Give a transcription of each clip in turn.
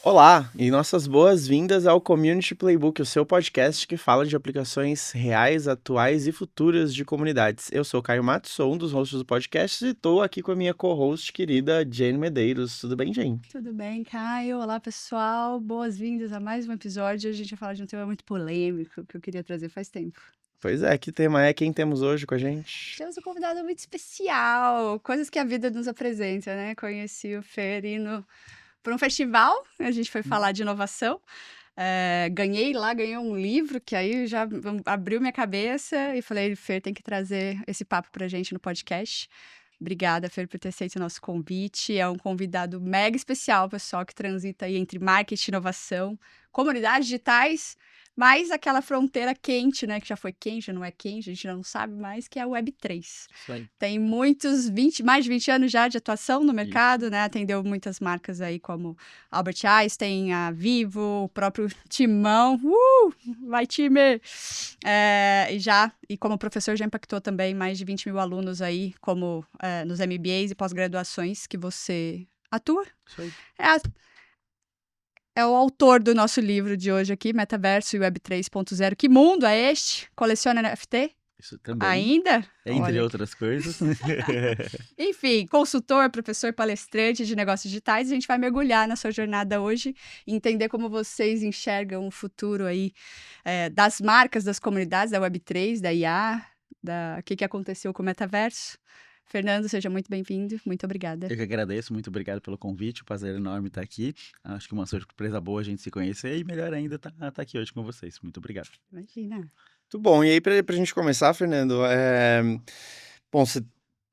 Olá, e nossas boas-vindas ao Community Playbook, o seu podcast que fala de aplicações reais, atuais e futuras de comunidades. Eu sou o Caio Matos, sou um dos hosts do podcast e estou aqui com a minha co-host querida Jane Medeiros. Tudo bem, Jane? Tudo bem, Caio? Olá, pessoal. Boas-vindas a mais um episódio. Hoje a gente vai falar de um tema muito polêmico que eu queria trazer faz tempo. Pois é, que tema é? Quem temos hoje com a gente? Temos um convidado muito especial, coisas que a vida nos apresenta, né? Conheci o Fer indo para um festival, a gente foi falar de inovação. Ganhei um livro que aí já abriu minha cabeça e falei, Fer, tem que trazer esse papo pra gente no podcast. Obrigada, Fer, por ter aceito o nosso convite. É um convidado mega especial, pessoal, que transita aí entre marketing, inovação, comunidades digitais, mas aquela fronteira quente, né? Que já foi quente, já não é quente, a gente já não sabe mais, que é a Web3. Isso aí. Tem mais de 20 anos já de atuação no mercado, Isso. né? Atendeu muitas marcas aí como Albert Einstein, a Vivo, o próprio Timão. Vai, time! E como professor já impactou também mais de 20 mil alunos aí, como nos MBAs e pós-graduações que você atua. Isso aí. É o autor do nosso livro de hoje aqui, Metaverso e Web 3.0. Que mundo é este? Coleciona NFT? Isso também, Ainda? entre Olha, outras coisas. enfim, consultor, professor, palestrante de negócios digitais. A gente vai mergulhar na sua jornada hoje e entender como vocês enxergam o futuro aí das marcas, das comunidades, da Web3, da IA, o que aconteceu com o metaverso. Fernando, seja muito bem-vindo. Muito obrigada. Eu que agradeço, muito obrigado pelo convite, um prazer enorme estar aqui. Acho que uma surpresa boa a gente se conhecer e melhor ainda tá aqui hoje com vocês. Muito obrigado. Imagina. Muito bom. E aí, pra gente começar, Fernando, bom,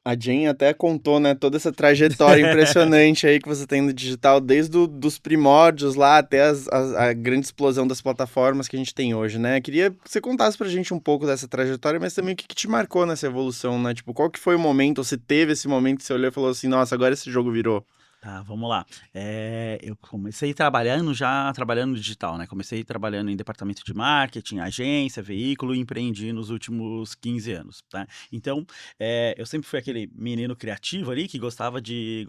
a Jen até contou, né, toda essa trajetória impressionante aí que você tem no digital, desde dos primórdios lá até a grande explosão das plataformas que a gente tem hoje, né? Queria que você contasse pra gente um pouco dessa trajetória, mas também o que te marcou nessa evolução, né? Tipo, qual que foi o momento, ou se teve esse momento que você olhou e falou assim, nossa, agora esse jogo virou. Tá, vamos lá. Eu comecei trabalhando no digital, né? Comecei trabalhando em departamento de marketing, agência, veículo e empreendi nos últimos 15 anos, tá? Então, eu sempre fui aquele menino criativo ali que gostava de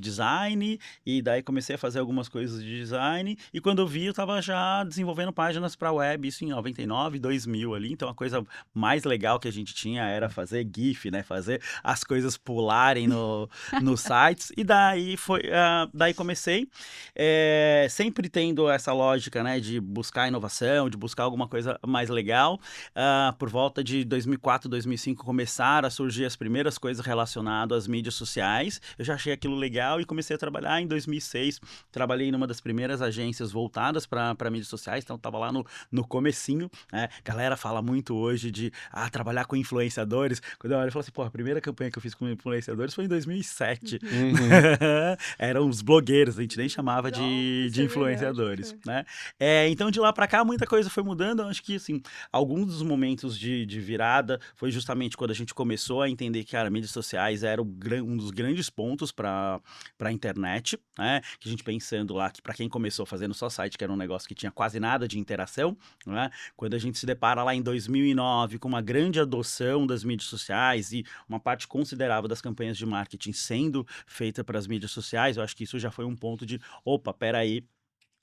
design e daí comecei a fazer algumas coisas de design e quando eu vi eu tava já desenvolvendo páginas para web, isso em 99, 2000 ali, então a coisa mais legal que a gente tinha era fazer GIF, né? Fazer as coisas pularem nos sites e daí comecei, sempre tendo essa lógica, né, de buscar inovação, de buscar alguma coisa mais legal. Por volta de 2004, 2005 começaram a surgir as primeiras coisas relacionadas às mídias sociais. Eu já achei aquilo legal e comecei a trabalhar em 2006. Trabalhei numa das primeiras agências voltadas para mídias sociais, então estava lá no comecinho, né? Galera fala muito hoje de trabalhar com influenciadores. Quando eu olho, eu falo assim, pô, a primeira campanha que eu fiz com influenciadores foi em 2007. Eram os blogueiros, a gente nem chamava de influenciadores, né? Então, de lá para cá, muita coisa foi mudando. Eu acho que, assim, alguns dos momentos de virada foi justamente quando a gente começou a entender que, cara, mídias sociais era um dos grandes pontos para a internet, né? Que a gente pensando lá que para quem começou fazendo só site, que era um negócio que tinha quase nada de interação, né? Quando a gente se depara lá em 2009 com uma grande adoção das mídias sociais e uma parte considerável das campanhas de marketing sendo feita para as mídias sociais, eu acho que isso já foi um ponto de, opa, peraí,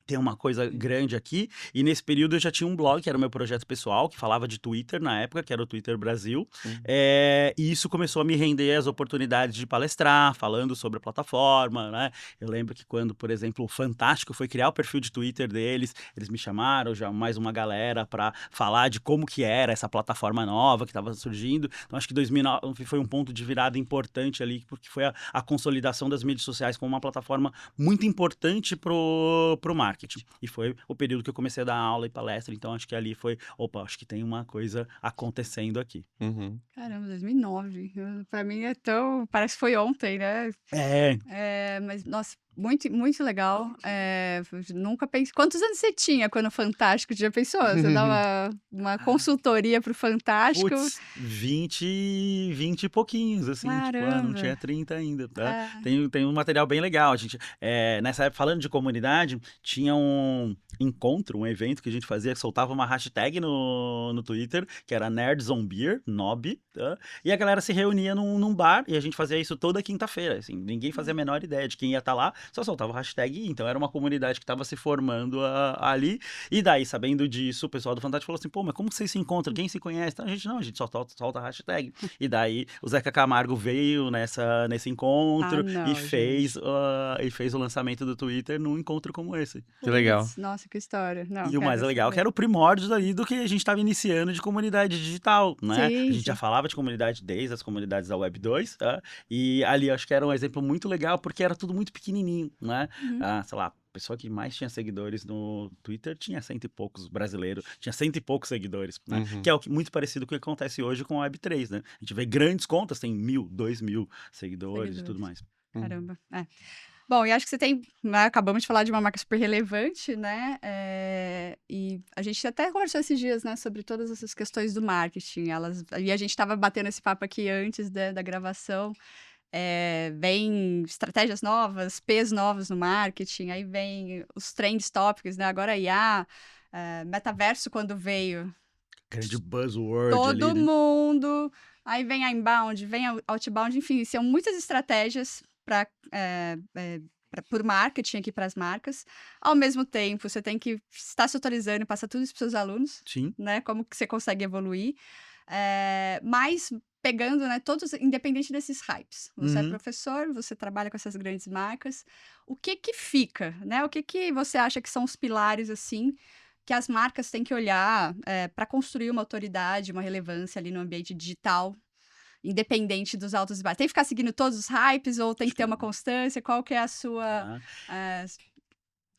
tem uma coisa grande aqui, e nesse período eu já tinha um blog, que era o meu projeto pessoal, que falava de Twitter na época, que era o Twitter Brasil, e isso começou a me render as oportunidades de palestrar, falando sobre a plataforma, né? Eu lembro que quando, por exemplo, o Fantástico foi criar o perfil de Twitter deles, eles me chamaram, já mais uma galera, para falar de como que era essa plataforma nova que estava surgindo. Então acho que 2009 foi um ponto de virada importante ali, porque foi a consolidação das mídias sociais como uma plataforma muito importante pro marketing. E foi o período que eu comecei a dar aula e palestra, então acho que ali foi, opa, acho que tem uma coisa acontecendo aqui. Uhum. Caramba, 2009. Pra mim é tão... Parece que foi ontem, né? Mas, nossa, muito, muito legal. Nunca pensei... Quantos anos você tinha quando o Fantástico? Já pensou? Você dava uma consultoria pro Fantástico? Putz, 20 e pouquinhos, assim, tipo, não Caramba! tinha 30 ainda, tá? Tem um material bem legal, a gente, nessa época, falando de comunidade, tinha um encontro, um evento que a gente fazia, que soltava uma hashtag no Twitter, que era Nerds on Beer, NOB, tá? E a galera se reunia num bar, e a gente fazia isso toda quinta-feira, assim, ninguém fazia a menor ideia de quem ia estar lá, só soltava o hashtag e ia. Então era uma comunidade que estava se formando ali, e daí, sabendo disso, o pessoal do Fantástico falou assim, pô, mas como que vocês se encontram? Quem se conhece? Então, a gente só solta a hashtag. E daí o Zeca Camargo veio nesse encontro não, gente. e fez o lançamento do Twitter num encontro como esse. Que legal. Putz, nossa, que história. Não, E o mais quero legal é que saber. era o primórdio ali do que a gente estava iniciando de comunidade digital, né? Sim, A gente já sim. falava de comunidade desde as comunidades da Web 2, tá? E ali eu acho que era um exemplo muito legal, porque era tudo muito pequenininho, né? Uhum. Sei lá, a pessoa que mais tinha seguidores no Twitter tinha 100 e poucos brasileiros, tinha 100 e poucos seguidores, né? Uhum. Que é muito parecido com o que acontece hoje com a Web 3, né? A gente vê grandes contas, tem 1.000, 2.000 seguidores e tudo mais. Caramba. Bom, e acho que você tem, né, acabamos de falar de uma marca super relevante, né? E a gente até conversou esses dias, né, sobre todas essas questões do marketing. E a gente estava batendo esse papo aqui antes da gravação. Vem estratégias novas, P's novos no marketing, aí vem os trends tópicos, né? Agora IA, metaverso quando veio, Grande buzzword ali, todo né? mundo. Aí vem a inbound, vem a outbound, enfim, são muitas estratégias para por marketing aqui para as marcas. Ao mesmo tempo, você tem que estar se atualizando e passar tudo isso para seus alunos, Sim. né? Como que você consegue evoluir. Mas pegando, né, todos, independente desses hypes. Você é Uhum. professor, você trabalha com essas grandes marcas. O que que fica, né? O que que você acha que são os pilares, assim, que as marcas têm que olhar para construir uma autoridade, uma relevância ali no ambiente digital, independente dos altos e baixos? Tem que ficar seguindo todos os hypes ou tem Acho que ter que uma constância? Qual que é a sua... tá.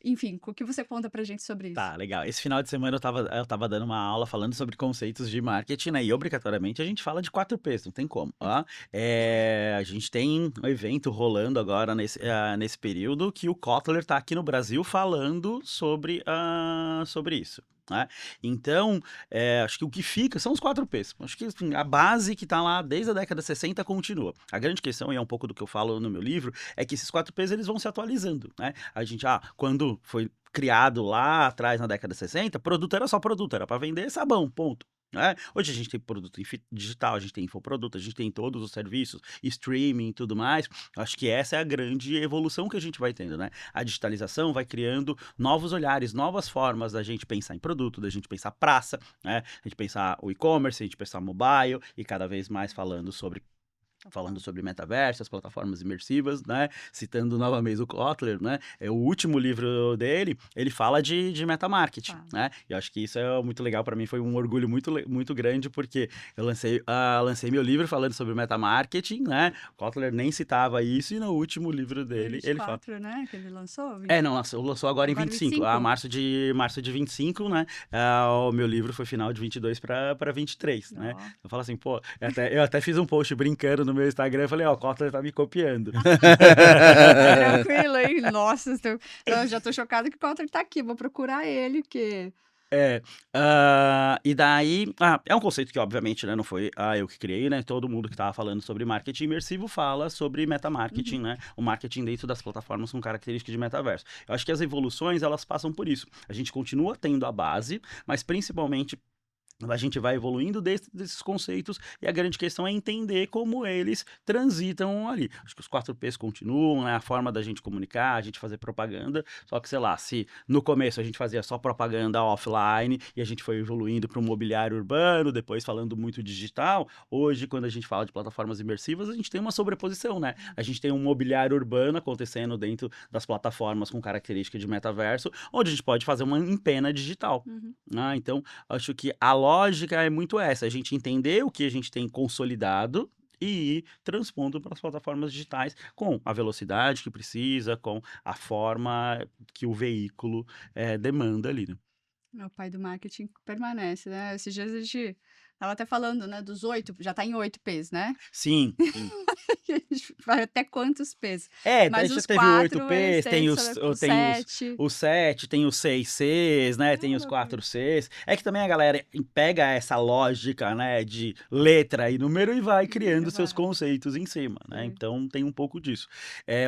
enfim, o que você conta pra gente sobre isso? Tá, legal. Esse final de semana eu tava dando uma aula falando sobre conceitos de marketing, né? E obrigatoriamente a gente fala de 4Ps, não tem como. Ó. A gente tem um evento rolando agora nesse período que o Kotler tá aqui no Brasil falando sobre isso. Né? Então, acho que o que fica são os 4Ps. Acho que assim, a base que tá lá desde a década de 60 continua. A grande questão, e é um pouco do que eu falo no meu livro, é que esses 4Ps eles vão se atualizando. Né? A gente, quando foi criado lá atrás, na década de 60, produto era só produto, era para vender sabão, ponto. Né? Hoje a gente tem produto digital, a gente tem infoproduto, a gente tem todos os serviços, streaming e tudo mais. Acho que essa é a grande evolução que a gente vai tendo, né? A digitalização vai criando novos olhares, novas formas da gente pensar em produto, da gente pensar praça, né? A gente pensar o e-commerce, a gente pensar mobile e cada vez mais falando sobre metaverso, as plataformas imersivas, né? Citando novamente o Kotler, né? O último livro dele, ele fala de metamarketing, né? E eu acho que isso é muito legal para mim, foi um orgulho muito grande, porque eu lancei meu livro falando sobre metamarketing, né? O Kotler nem citava isso, e no último livro dele, ele fala... 24, né? Que ele lançou? Não, lançou agora em 25, 25? março de 25, né? O meu livro foi final de 22 para 23, né? Eu falo assim, pô, eu até fiz um post brincando no meu Instagram, eu falei, o Kotler tá me copiando. Tranquilo, hein? Nossa, eu já tô chocada que o Kotler tá aqui, vou procurar ele, porque... E daí, é um conceito que obviamente, né, não foi eu que criei, né, todo mundo que tava falando sobre marketing imersivo fala sobre metamarketing, né, o marketing dentro das plataformas com características de metaverso. Eu acho que as evoluções, elas passam por isso. A gente continua tendo a base, mas principalmente a gente vai evoluindo desses conceitos, e a grande questão é entender como eles transitam ali. Acho que os 4Ps continuam, né? A forma da gente comunicar, a gente fazer propaganda, só que, sei lá, se no começo a gente fazia só propaganda offline e a gente foi evoluindo para o mobiliário urbano, depois falando muito digital, hoje, quando a gente fala de plataformas imersivas, a gente tem uma sobreposição, né? A gente tem um mobiliário urbano acontecendo dentro das plataformas com característica de metaverso, onde a gente pode fazer uma empena digital. Então, acho que a lógica é muito essa, a gente entender o que a gente tem consolidado e ir transpondo para as plataformas digitais com a velocidade que precisa, com a forma que o veículo demanda ali, né? Meu pai do marketing permanece, né? Esses dias a gente tava até falando, né, dos 8, já tá em 8 P's, né? Sim. Vai até quantos P's? Daí Mas já os teve o 4, 8Ps, tem os 7. 7, tem os 6Cs, né? Tem os 4Cs. É que também a galera pega essa lógica, né, de letra e número e vai criando seus conceitos em cima, né? Então tem um pouco disso.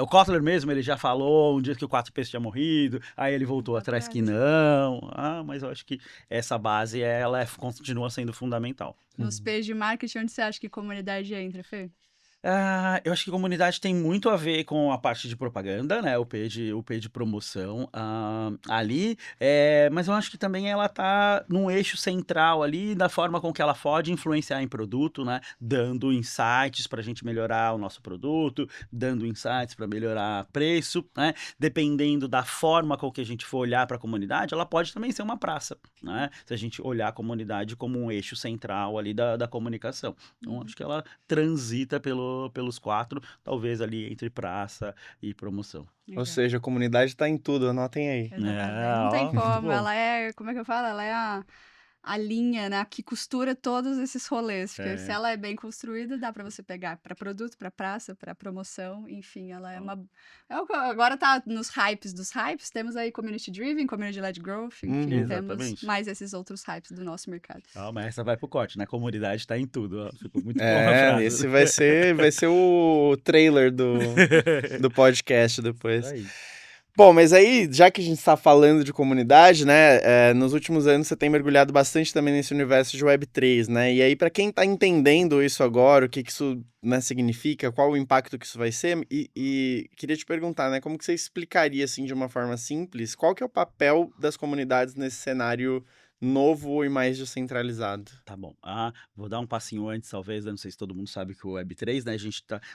O Kotler mesmo, ele já falou um dia que o 4Ps tinha morrido, aí ele voltou atrás que não. Mas eu acho que essa base, ela continua sendo fundamental. Nos P's de marketing, onde você acha que comunidade entra, Fê? Eu acho que comunidade tem muito a ver com a parte de propaganda, né, o P de promoção, ali, mas eu acho que também ela tá num eixo central ali da forma com que ela pode influenciar em produto, né, dando insights pra gente melhorar o nosso produto, dando insights para melhorar preço, né, dependendo da forma com que a gente for olhar pra comunidade, ela pode também ser uma praça, né, se a gente olhar a comunidade como um eixo central ali da comunicação. Então acho que ela transita pelos 4, talvez ali entre praça e promoção. Ou Legal. seja, a comunidade tá em tudo, anotem aí. Exatamente. Não tem Muito como, bom. ela é, como é que eu falo? Ela é a linha, né, que costura todos esses rolês, porque se É. ela é bem construída, dá para você pegar para produto, para praça, para promoção, enfim, ela é uma agora tá nos hypes dos hypes, temos aí community driven, community led growth, enfim, Uhum. temos Exatamente. mais esses outros hypes do nosso mercado. Mas essa vai pro corte, né, comunidade tá em tudo, ó, ficou muito bom a frase. Esse vai ser o trailer do podcast Isso depois. aí. Bom, mas aí, já que a gente está falando de comunidade, né, nos últimos anos você tem mergulhado bastante também nesse universo de Web3, né, e aí para quem está entendendo isso agora, o que isso, né, significa, qual o impacto que isso vai ser, e queria te perguntar, né, como que você explicaria, assim, de uma forma simples, qual que é o papel das comunidades nesse cenário novo e mais descentralizado? Tá bom. Vou dar um passinho antes, talvez, né, não sei se todo mundo sabe que o Web3, né,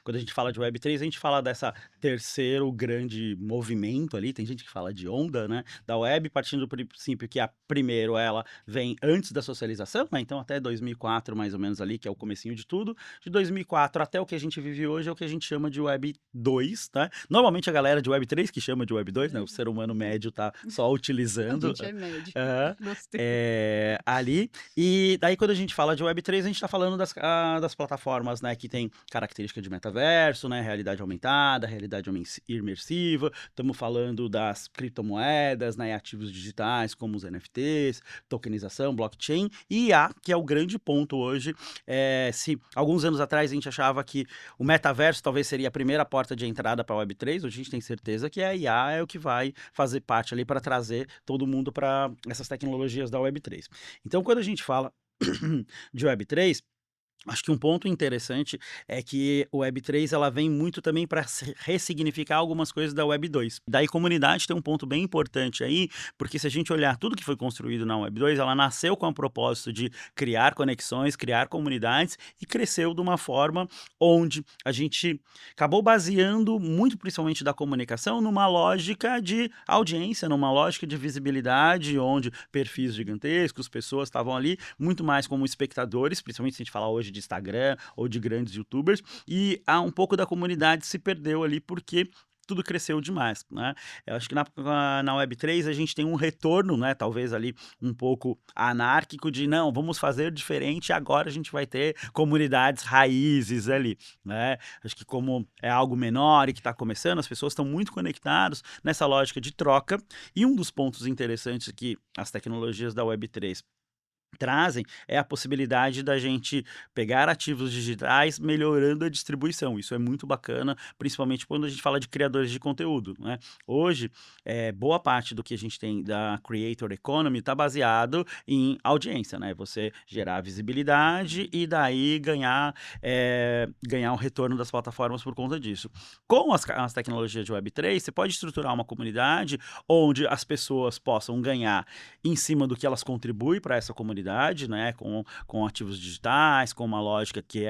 quando a gente fala de Web3, a gente fala dessa terceiro grande movimento ali, tem gente que fala de onda, né, da web, partindo do princípio que primeiro ela vem antes da socialização, né, então até 2004 mais ou menos ali, que é o comecinho de tudo, de 2004 até o que a gente vive hoje é o que a gente chama de Web 2, né, normalmente a galera de Web 3 que chama de Web 2, né, o ser humano médio tá só A utilizando gente é médio. aham, Gostei. ali, e daí quando a gente fala de Web3, a gente está falando das plataformas, né, que tem característica de metaverso, né, realidade aumentada, realidade imersiva, estamos falando das criptomoedas, né, ativos digitais como os NFTs, tokenização, blockchain, e IA, que é o grande ponto hoje. Se alguns anos atrás a gente achava que o metaverso talvez seria a primeira porta de entrada para a Web3, hoje a gente tem certeza que a IA é o que vai fazer parte ali para trazer todo mundo para essas tecnologias da Web3. Então, quando a gente fala de Web3, acho que um ponto interessante é que o Web3 ela vem muito também para ressignificar algumas coisas da Web2. Daí comunidade tem um ponto bem importante aí, porque se a gente olhar tudo que foi construído na Web2, ela nasceu com o propósito de criar conexões, criar comunidades e cresceu de uma forma onde a gente acabou baseando muito principalmente da comunicação numa lógica de audiência, numa lógica de visibilidade, onde perfis gigantescos, pessoas estavam ali muito mais como espectadores, principalmente se a gente falar hoje de Instagram ou de grandes youtubers, e um pouco da comunidade se perdeu ali porque tudo cresceu demais, né? Eu acho que na Web3 a gente tem um retorno, né? Talvez ali um pouco anárquico de não, vamos fazer diferente, agora a gente vai ter comunidades raízes ali, né? Acho que como é algo menor e que está começando, as pessoas estão muito conectadas nessa lógica de troca, e um dos pontos interessantes que as tecnologias da Web3 trazem é a possibilidade da gente pegar ativos digitais melhorando a distribuição. Isso é muito bacana, principalmente quando a gente fala de criadores de conteúdo, né? Hoje, boa parte do que a gente tem da Creator Economy está baseado em audiência, né? Você gerar visibilidade e daí ganhar um retorno das plataformas por conta disso. Com as tecnologias de Web3, você pode estruturar uma comunidade onde as pessoas possam ganhar em cima do que elas contribuem para essa comunidade, né, com ativos digitais, com uma lógica que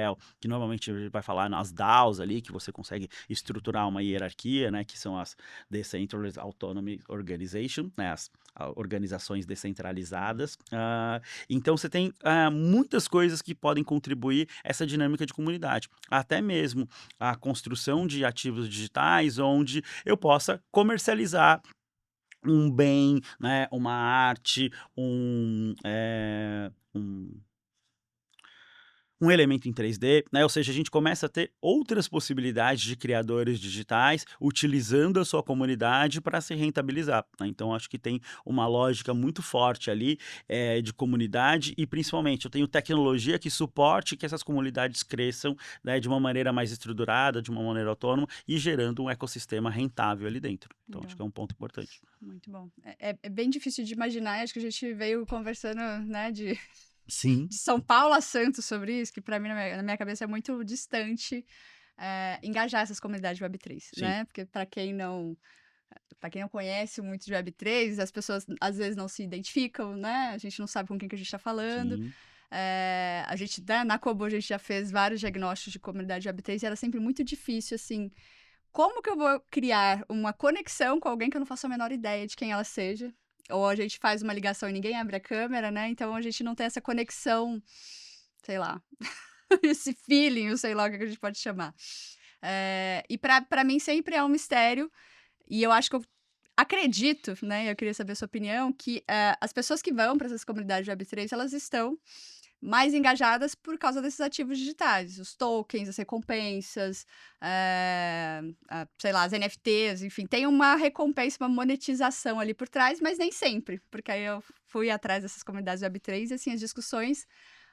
normalmente a gente vai falar nas DAOs ali, que você consegue estruturar uma hierarquia, né, que são as Decentralized Autonomy Organization, né, as organizações descentralizadas. Então você tem muitas coisas que podem contribuir essa dinâmica de comunidade, até mesmo a construção de ativos digitais onde eu possa comercializar um bem, né, uma arte, um elemento em 3D, né? Ou seja, a gente começa a ter outras possibilidades de criadores digitais utilizando a sua comunidade para se rentabilizar, né? Então, acho que tem uma lógica muito forte ali de comunidade e, principalmente, eu tenho tecnologia que suporte que essas comunidades cresçam, né, de uma maneira mais estruturada, de uma maneira autônoma e gerando um ecossistema rentável ali dentro. Então, acho Legal. que é um ponto importante. Muito bom. É bem difícil de imaginar, acho que a gente veio conversando, né, de Sim. São Paulo a Santos sobre isso, que para mim, na minha cabeça, é muito distante. engajar essas comunidades de Web3, Sim. né? Porque para quem não conhece muito de Web3, as pessoas às vezes não se identificam, né? A gente não sabe com quem que a gente está falando. Sim. A gente, né, na Kobo, a gente já fez vários diagnósticos de comunidade Web3 e era sempre muito difícil, assim, como que eu vou criar uma conexão com alguém que eu não faço a menor ideia de quem ela seja? Ou a gente faz uma ligação e ninguém abre a câmera, né? Então a gente não tem essa conexão, sei lá, esse feeling, eu sei lá o que a gente pode chamar. E para mim sempre é um mistério, e eu acho que eu acredito, né? Eu queria saber a sua opinião, que as pessoas que vão para essas comunidades de Web3, elas estão mais engajadas por causa desses ativos digitais, os tokens, as recompensas, sei lá, as NFTs, enfim, tem uma recompensa, uma monetização ali por trás, mas nem sempre, porque aí eu fui atrás dessas comunidades Web3 e assim, as discussões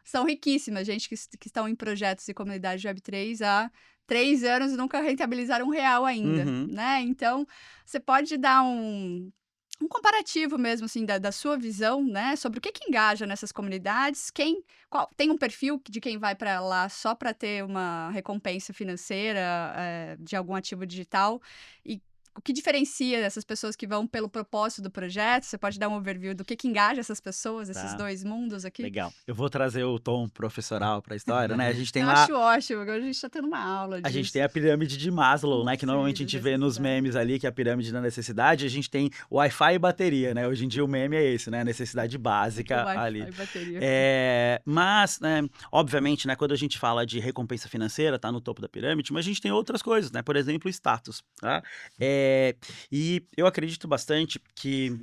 são riquíssimas, gente que estão em projetos e comunidades de Web3 há 3 anos e nunca rentabilizaram R$1 ainda, Uhum. né? Então, você pode dar um comparativo mesmo, assim, da sua visão, né, sobre o que engaja nessas comunidades, tem um perfil de quem vai para lá só para ter uma recompensa financeira de algum ativo digital, e o que diferencia essas pessoas que vão pelo propósito do projeto? Você pode dar um overview do que engaja essas pessoas, esses Tá. dois mundos aqui? Legal. Eu vou trazer o tom professoral para a história, né? A gente tem Eu lá acho ótimo, agora a gente está tendo uma aula A gente disso. tem a pirâmide de Maslow, né? Que Sim, normalmente a das gente vê nos necessidades. memes ali, que é a pirâmide da necessidade. A gente tem Wi-Fi e bateria, né? Hoje em dia o meme é esse, né? A necessidade básica ali. Wi-Fi, bateria. Mas, né, obviamente, né, quando a gente fala de recompensa financeira, tá no topo da pirâmide, mas a gente tem outras coisas, né? Por exemplo, status, tá? E eu acredito bastante que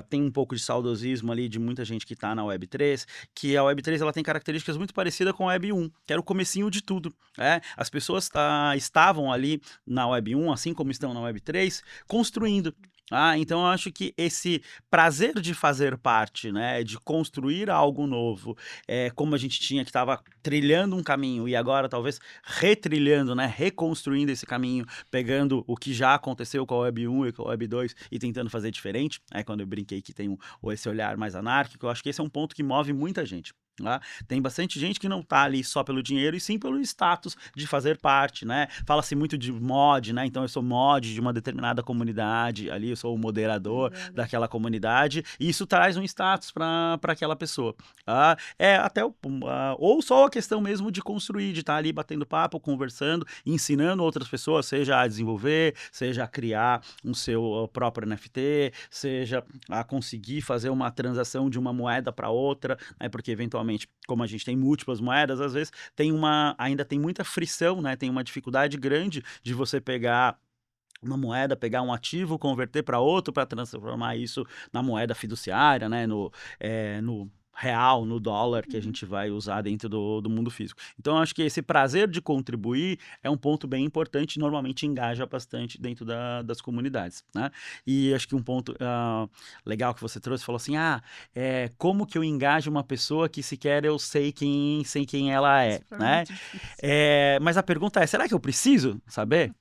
tem um pouco de saudosismo ali de muita gente que tá na Web3, que a Web3 ela tem características muito parecidas com a Web 1, que era o comecinho de tudo. As pessoas estavam ali na Web 1, assim como estão na Web 3, construindo. Então eu acho que esse prazer de fazer parte, né, de construir algo novo, como a gente tinha que estava trilhando um caminho e agora talvez retrilhando, né, reconstruindo esse caminho, pegando o que já aconteceu com a Web 1 e com a Web 2 e tentando fazer diferente, quando eu brinquei que tem esse olhar mais anárquico, eu acho que esse é um ponto que move muita gente. Tem bastante gente que não tá ali só pelo dinheiro e sim pelo status de fazer parte, né? Fala-se muito de mod, né? Então eu sou mod de uma determinada comunidade, ali eu sou o moderador daquela comunidade, e isso traz um status para aquela pessoa. Ou só a questão mesmo de construir, de estar ali batendo papo, conversando, ensinando outras pessoas, seja a desenvolver, seja a criar um seu próprio NFT, seja a conseguir fazer uma transação de uma moeda para outra, né? Porque eventualmente, como a gente tem múltiplas moedas, às vezes ainda tem muita frição, né? Tem uma dificuldade grande de você pegar uma moeda, pegar um ativo, converter para outro, para transformar isso na moeda fiduciária, né? No real, no dólar que a gente vai usar dentro do mundo físico. Então, eu acho que esse prazer de contribuir é um ponto bem importante e normalmente engaja bastante dentro das comunidades, né? E acho que um ponto legal que você trouxe, falou assim, como que eu engajo uma pessoa que sequer eu sei quem ela é, né? Mas a pergunta é, será que eu preciso saber?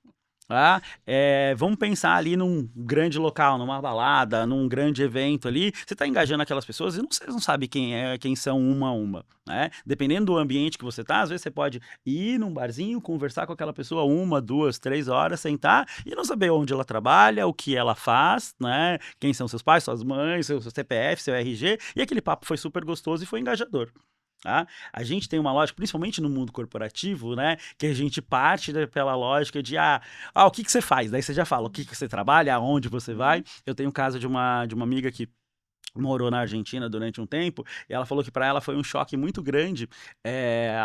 Vamos pensar ali num grande local, numa balada, num grande evento ali, você está engajando aquelas pessoas e você não sabe quem são uma a uma, né? Dependendo do ambiente que você está, às vezes você pode ir num barzinho, conversar com aquela pessoa 1, 2, 3 horas, sentar e não saber onde ela trabalha, o que ela faz, né? Quem são seus pais, suas mães, seu CPF, seu RG, e aquele papo foi super gostoso e foi engajador. A gente tem uma lógica, principalmente no mundo corporativo, né, que a gente parte pela lógica de o que você faz? Daí você já fala o que você trabalha, aonde você vai. Eu tenho o caso de uma amiga que morou na Argentina durante um tempo, e ela falou que para ela foi um choque muito grande,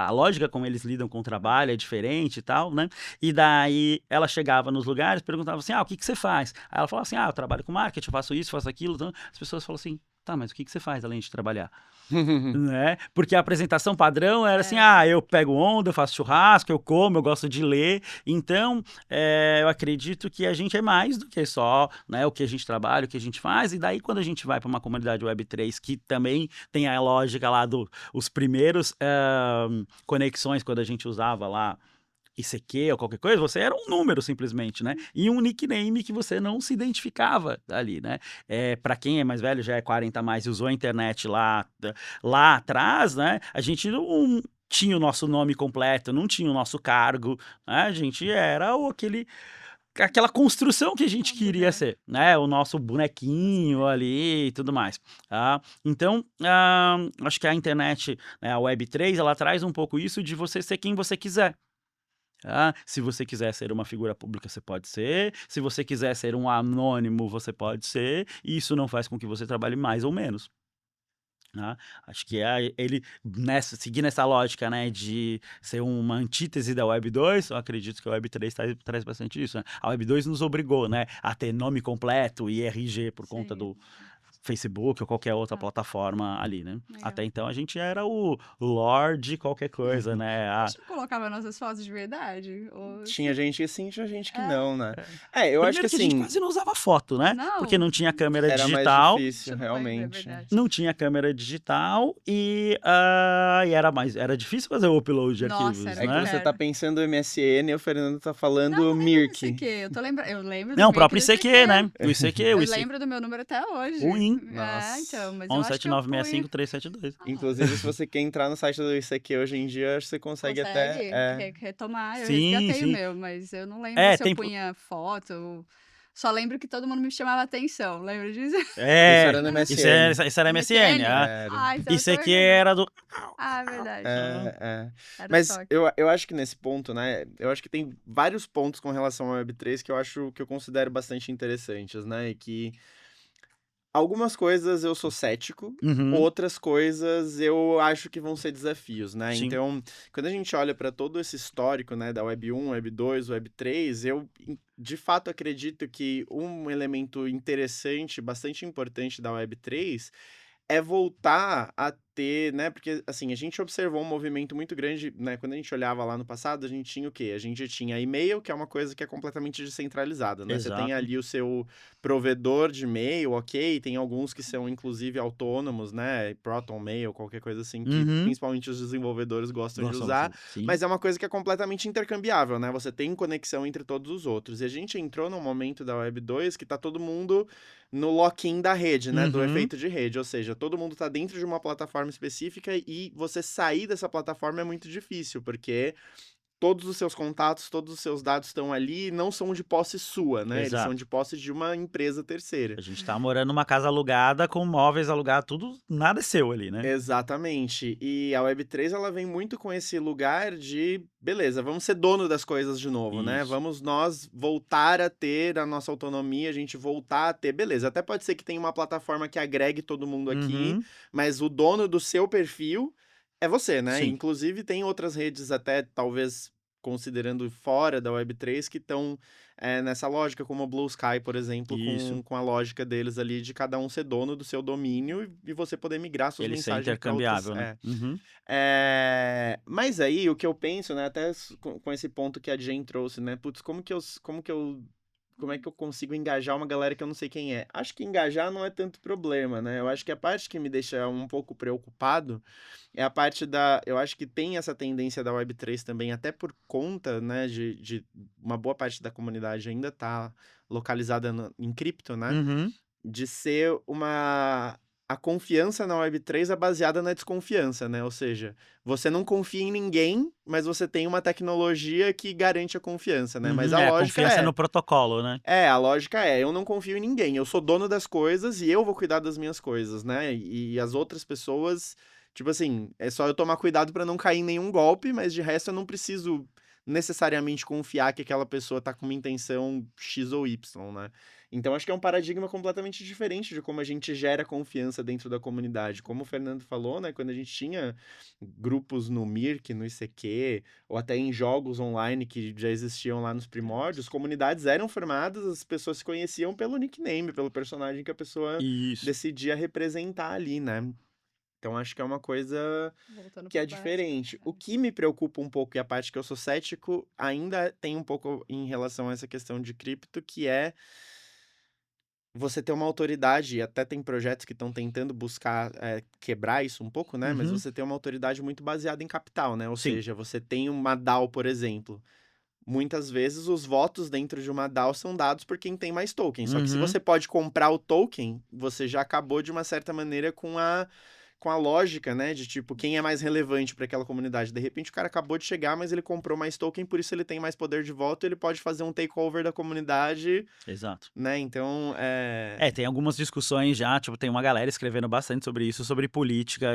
a lógica como eles lidam com o trabalho é diferente e tal, né? E daí ela chegava nos lugares, perguntava assim, o que você faz? Aí ela falava assim, eu trabalho com marketing, eu faço isso, faço aquilo. Então, as pessoas falam assim, tá, mas o que você faz além de trabalhar? Né? Porque a apresentação padrão era assim, eu pego onda, eu faço churrasco, eu como, eu gosto de ler. Então, eu acredito que a gente é mais do que só, né, o que a gente trabalha, o que a gente faz. E daí, quando a gente vai para uma comunidade Web3, que também tem a lógica lá dos primeiros conexões, quando a gente usava lá ICQ ou qualquer coisa, você era um número simplesmente, né? E um nickname que você não se identificava ali, né? Para quem é mais velho, já é 40 a mais e usou a internet lá atrás, né? A gente tinha o nosso nome completo, não tinha o nosso cargo, né? A gente era aquela construção que a gente Um queria boneco. ser, né? O nosso bonequinho ali e tudo mais, tá? Então, acho que a internet, né, a Web3, ela traz um pouco isso de você ser quem você quiser. Se você quiser ser uma figura pública, você pode ser. Se você quiser ser um anônimo, você pode ser. E isso não faz com que você trabalhe mais ou menos. Né? Acho que ele, seguindo essa lógica, né, de ser uma antítese da Web 2, eu acredito que a Web 3 traz bastante isso. Né? A Web 2 nos obrigou, né, a ter nome completo e RG por conta Sim. do Facebook ou qualquer outra Ah, plataforma ali, né? legal. Até então a gente era o Lorde qualquer coisa, né? A gente não colocava nossas fotos de verdade? Tinha gente que sim, tinha gente que É. não, né? Eu acho que Primeiro que a gente assim, quase não usava foto, né? Porque Não, não tinha câmera era mais digital, difícil, é realmente. verdade. não tinha câmera digital e era difícil fazer o upload de Nossa, arquivos, era É um que né? você tá inferno. pensando MSN e o Fernando tá Não, falando eu lembro do Mirk. ICQ. Eu lembro do Não, o Mirk e próprio do ICQ, né? O ICQ, Eu o ICQ. lembro do meu número até hoje. O IN. Então, Nossa. mas eu acho que eu fui... 17965-372. Inclusive, se você quer entrar no site do ICQ hoje em dia, acho que você consegue até. Consegue retomar. Eu Sim, resgatei o sim. meu, mas eu não lembro se eu Tem. punha foto. Só lembro que todo mundo me chamava atenção. Lembra disso? Isso era no Isso era MSN. MSN? Era. Ah, então eu tô ICQ lembrando. era do. Ah, é verdade. É. Era o Mas toque. eu acho que nesse ponto, né? Eu acho que tem vários pontos com relação ao Web3 que eu considero bastante interessantes, né? E que algumas coisas eu sou cético, Uhum, outras coisas eu acho que vão ser desafios, né? sim. Então, quando a gente olha para todo esse histórico, né, da Web 1, Web 2, Web 3, eu de fato acredito que um elemento interessante, bastante importante da Web 3 é voltar a ter, né? Porque, assim, a gente observou um movimento muito grande, né? Quando a gente olhava lá no passado, a gente tinha o quê? A gente tinha e-mail, que é uma coisa que é completamente descentralizada, né? Você tem Exato. ali o seu provedor de e-mail, ok? Tem alguns que são, inclusive, autônomos, né? Proton Mail, qualquer coisa assim, que Uhum. principalmente os desenvolvedores gostam de Gostam, usar. sim. Mas é uma coisa que é completamente intercambiável, né? Você tem conexão entre todos os outros. E a gente entrou num momento da Web 2 que tá todo mundo no lock-in da rede, né? Do Uhum. efeito de rede. Ou seja, todo mundo tá dentro de uma plataforma específica e você sair dessa plataforma é muito difícil, porque todos os seus contatos, todos os seus dados estão ali e não são de posse sua, né? Eles são Exato. de posse de uma empresa terceira. A gente tá morando numa casa alugada, com móveis alugados, tudo, nada é seu ali, né? Exatamente. E a Web3 ela vem muito com esse lugar de, beleza, vamos ser dono das coisas de novo, né? Isso. Vamos nós voltar a ter a nossa autonomia, a gente voltar a ter, beleza. Até pode ser que tenha uma plataforma que agregue todo mundo aqui, Uhum. mas o dono do seu perfil é você, né? Sim. Inclusive tem outras redes até, talvez considerando fora da Web3, que estão nessa lógica, como o Blue Sky, por exemplo, Isso. com a lógica deles ali de cada um ser dono do seu domínio e você poder migrar suas Ele ser mensagens para outras. intercambiável, né? Uhum. Mas aí o que eu penso, né, até com esse ponto que a Jen trouxe, né, putz, como é que eu consigo engajar uma galera que eu não sei quem é? Acho que engajar não é tanto problema, né? Eu acho que a parte que me deixa um pouco preocupado é a parte da. Eu acho que tem essa tendência da Web3 também, até por conta, né, de uma boa parte da comunidade ainda tá localizada em cripto, né? Uhum. De ser uma. A confiança na Web3 é baseada na desconfiança, né? Ou seja, você não confia em ninguém, mas você tem uma tecnologia que garante a confiança, né? Mas Uhum. a A lógica confiança no protocolo, né? a lógica é, eu não confio em ninguém, eu sou dono das coisas e eu vou cuidar das minhas coisas, né? E as outras pessoas, tipo assim, é só eu tomar cuidado pra não cair em nenhum golpe, mas de resto eu não preciso necessariamente confiar que aquela pessoa tá com uma intenção X ou Y, né? Então acho que é um paradigma completamente diferente de como a gente gera confiança dentro da comunidade. Como o Fernando falou, né, quando a gente tinha grupos no Mirk, no ICQ, ou até em jogos online que já existiam lá nos primórdios, comunidades eram formadas, as pessoas se conheciam pelo nickname, pelo personagem que a pessoa Isso. decidia representar ali, né? Então acho que é uma coisa Voltando que pro é básico. diferente. O que me preocupa um pouco, e a parte que eu sou cético, ainda tem um pouco em relação a essa questão de cripto, que é você ter uma autoridade, e até tem projetos que estão tentando buscar quebrar isso um pouco, né? Mas Uhum. você tem uma autoridade muito baseada em capital, né? Ou Sim. seja, você tem uma DAO, por exemplo. Muitas vezes os votos dentro de uma DAO são dados por quem tem mais token. Só que se Uhum. você pode comprar o token, você já acabou de uma certa maneira com a lógica, né, de tipo, quem é mais relevante para aquela comunidade. De repente o cara acabou de chegar, mas ele comprou mais token, por isso ele tem mais poder de voto, ele pode fazer um takeover da comunidade, Exato. né? Então, Tem algumas discussões já, tipo, tem uma galera escrevendo bastante sobre isso, sobre política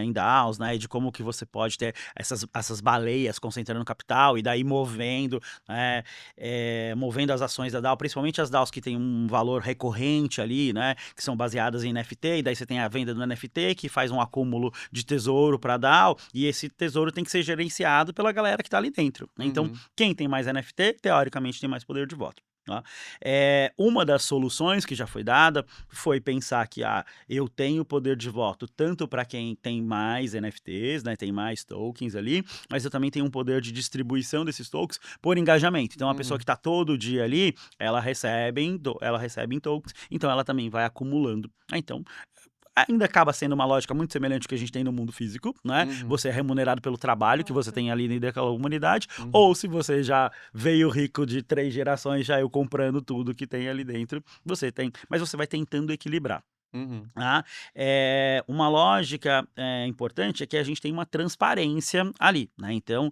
em DAOs, né, e de como que você pode ter essas baleias concentrando capital e daí movendo, né, movendo as ações da DAO, principalmente as DAOs que têm um valor recorrente ali, né, que são baseadas em NFT, e daí você tem a venda do NFT que faz um acúmulo de tesouro para a DAO, e esse tesouro tem que ser gerenciado pela galera que está ali dentro, né? Então, uhum, quem tem mais NFT, teoricamente tem mais poder de voto. Tá? Uma das soluções que já foi dada foi pensar que eu tenho poder de voto tanto para quem tem mais NFTs, né, tem mais tokens ali, mas eu também tenho um poder de distribuição desses tokens por engajamento. Então, a pessoa uhum, que está todo dia ali, ela recebe em tokens, então ela também vai acumulando. Então, ainda acaba sendo uma lógica muito semelhante ao que a gente tem no mundo físico, né? uhum, Você é remunerado pelo trabalho que você Exato. tem ali dentro daquela comunidade, uhum, ou se você já veio rico de 3 gerações, já eu comprando tudo que tem ali dentro, você tem, mas você vai tentando equilibrar. uhum, Tá? Uma lógica importante é que a gente tem uma transparência ali, né? Então,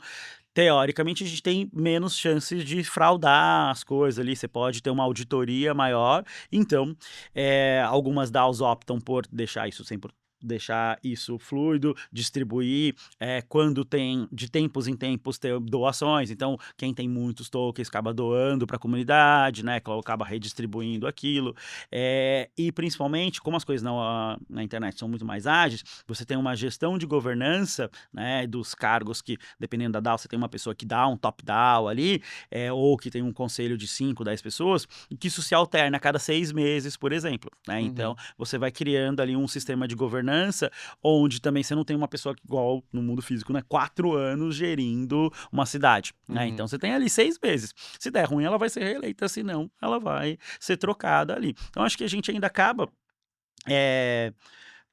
teoricamente, a gente tem menos chances de fraudar as coisas ali, você pode ter uma auditoria maior, então, algumas DAOs optam por deixar isso fluido, distribuir, quando tem, de tempos em tempos, ter doações, então quem tem muitos tokens acaba doando para a comunidade, né, acaba redistribuindo aquilo, e principalmente, como as coisas na internet são muito mais ágeis, você tem uma gestão de governança, né, dos cargos que, dependendo da DAO, você tem uma pessoa que dá um top DAO ali, ou que tem um conselho de 5, 10 pessoas, e que isso se alterna a cada 6 meses, por exemplo, né? Então, uhum, você vai criando ali um sistema de governança, onde também você não tem uma pessoa que, igual no mundo físico, né, 4 anos gerindo uma cidade, né? Então, uhum, você tem ali 6 meses. Se der ruim, ela vai ser reeleita, se não, ela vai ser trocada ali. Então, acho que a gente ainda acaba é,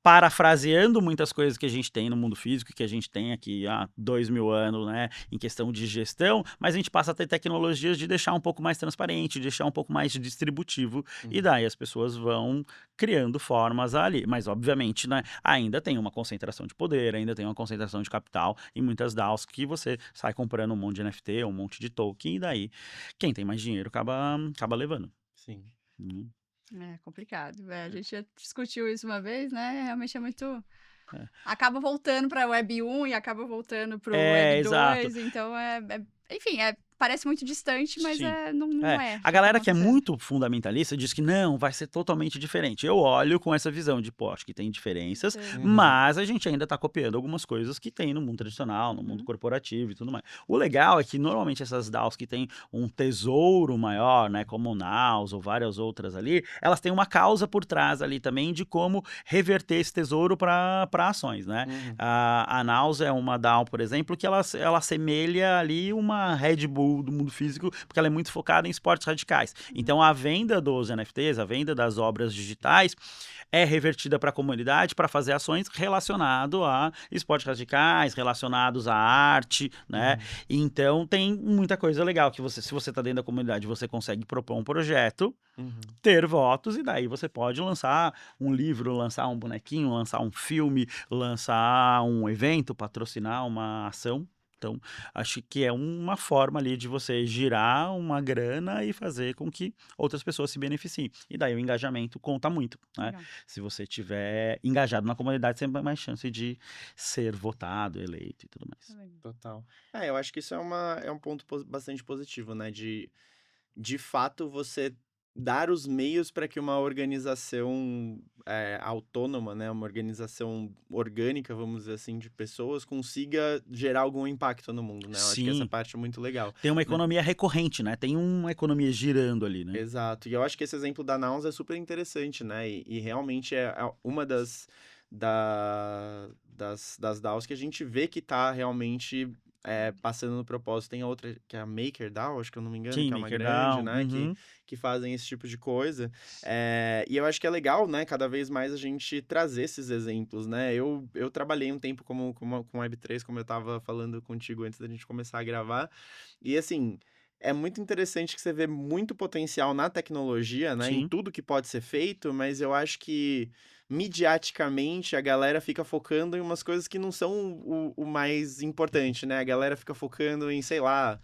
parafraseando muitas coisas que a gente tem no mundo físico, que a gente tem aqui há 2000 anos, né, em questão de gestão, mas a gente passa a ter tecnologias de deixar um pouco mais transparente, de deixar um pouco mais distributivo, e uhum, daí as pessoas vão criando formas ali. Mas, obviamente, né, ainda tem uma concentração de poder, ainda tem uma concentração de capital em muitas DAOs que você sai comprando um monte de NFT, um monte de token, e daí quem tem mais dinheiro acaba levando. sim. Hum, É complicado. A gente já discutiu isso uma vez, né? Realmente é muito. é. Acaba voltando para Web 1 e acaba voltando para o Web Exato. 2, então enfim, parece muito distante, mas Sim. não, não é A o que está galera que é acontecendo. muito fundamentalista diz que não, vai ser totalmente diferente. Eu olho com essa visão de, pô, acho que tem diferenças, Tem. Uhum, mas a gente ainda tá copiando algumas coisas que tem no mundo tradicional, no mundo Uhum. corporativo e tudo mais. O legal é que normalmente essas DAOs que têm um tesouro maior, né, como o Naus ou várias outras ali, elas têm uma causa por trás ali também de como reverter esse tesouro para ações, né? uhum, A Naus é uma DAO, por exemplo, que ela assemelha ali uma Red Bull do mundo físico, porque ela é muito focada em esportes radicais. Uhum. Então, a venda dos NFTs, a venda das obras digitais, é revertida para a comunidade para fazer ações relacionadas a esportes radicais, relacionados à arte, né? uhum, Então, tem muita coisa legal que você, se você está dentro da comunidade, você consegue propor um projeto, uhum, ter votos, e daí você pode lançar um livro, lançar um bonequinho, lançar um filme, lançar um evento, patrocinar uma ação. Então, acho que é uma forma ali de você girar uma grana e fazer com que outras pessoas se beneficiem. E daí o engajamento conta muito, né? Legal. Se você tiver engajado na comunidade, você tem mais chance de ser votado, eleito e tudo Tá mais. legal. total. Eu acho que isso é um ponto bastante positivo, né? De fato, você dar os meios para que uma organização autônoma, né? Uma organização orgânica, vamos dizer assim, de pessoas, consiga gerar algum impacto no mundo, né? Eu acho que essa Sim, parte é muito legal, tem uma né? economia recorrente, né? Tem uma economia girando ali, né? Exato. E eu acho que esse exemplo da Nouns é super interessante, né? E realmente é uma das DAOs que a gente vê que tá realmente passando no propósito. Tem a outra, que é a MakerDAO, acho que eu não me engano, Sim, que é uma grande, MakerDAO, né? uhum. Que fazem esse tipo de coisa. E eu acho que é legal, né? Cada vez mais a gente trazer esses exemplos, né? Eu trabalhei um tempo com Web3, como eu tava falando contigo antes da gente começar a gravar. E assim, é muito interessante que você vê muito potencial na tecnologia, né, em Sim. tudo que pode ser feito, mas eu acho que midiaticamente a galera fica focando em umas coisas que não são o mais importante, né? A galera fica focando em, sei lá,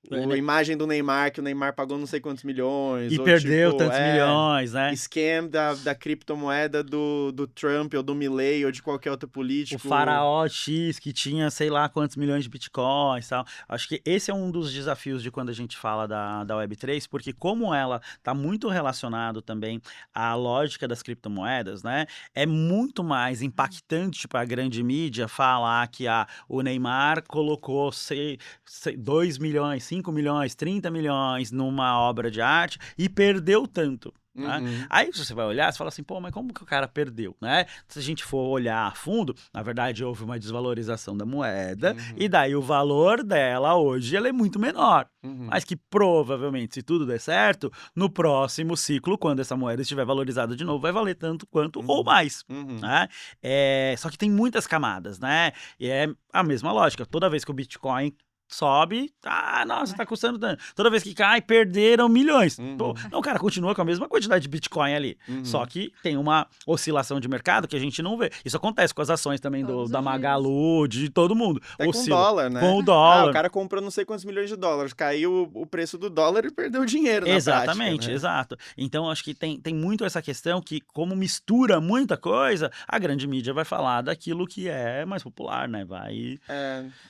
a imagem do Neymar, que o Neymar pagou não sei quantos milhões, E ou perdeu tipo, tantos milhões, né? scam da criptomoeda do Trump ou do Milley ou de qualquer outro O político. faraó X que tinha sei lá quantos milhões de bitcoins e tal. Acho que esse é um dos desafios de quando a gente fala da Web3, porque como ela está muito relacionado também à lógica das criptomoedas, né? É muito mais impactante para a grande mídia falar que o Neymar colocou 2 milhões, 5 milhões, 30 milhões numa obra de arte e perdeu tanto. Né? Uhum. Aí você vai olhar, você fala assim, pô, mas como que o cara perdeu, né? Se a gente for olhar a fundo, na verdade houve uma desvalorização da moeda e daí o valor dela hoje ela é muito menor. Mas que provavelmente, se tudo der certo, no próximo ciclo, quando essa moeda estiver valorizada de novo, vai valer tanto quanto ou mais. Né? Só que tem muitas camadas, né? E é a mesma lógica. Toda vez que o Bitcoin sobe, nossa, tá custando tanto. Toda vez que cai, perderam milhões. Pô, não, o cara continua com a mesma quantidade de Bitcoin ali. Só que tem uma oscilação de mercado que a gente não vê. Isso acontece com as ações também Todos da os Magalu, de todo mundo. Até com Oscila. dólar, né? Com o O dólar. cara comprou não sei quantos milhões de dólares, caiu o preço do dólar e perdeu dinheiro na Exatamente, prática, né? exato. Então, acho que tem muito essa questão que, como mistura muita coisa, a grande mídia vai falar daquilo que é mais popular, né? Vai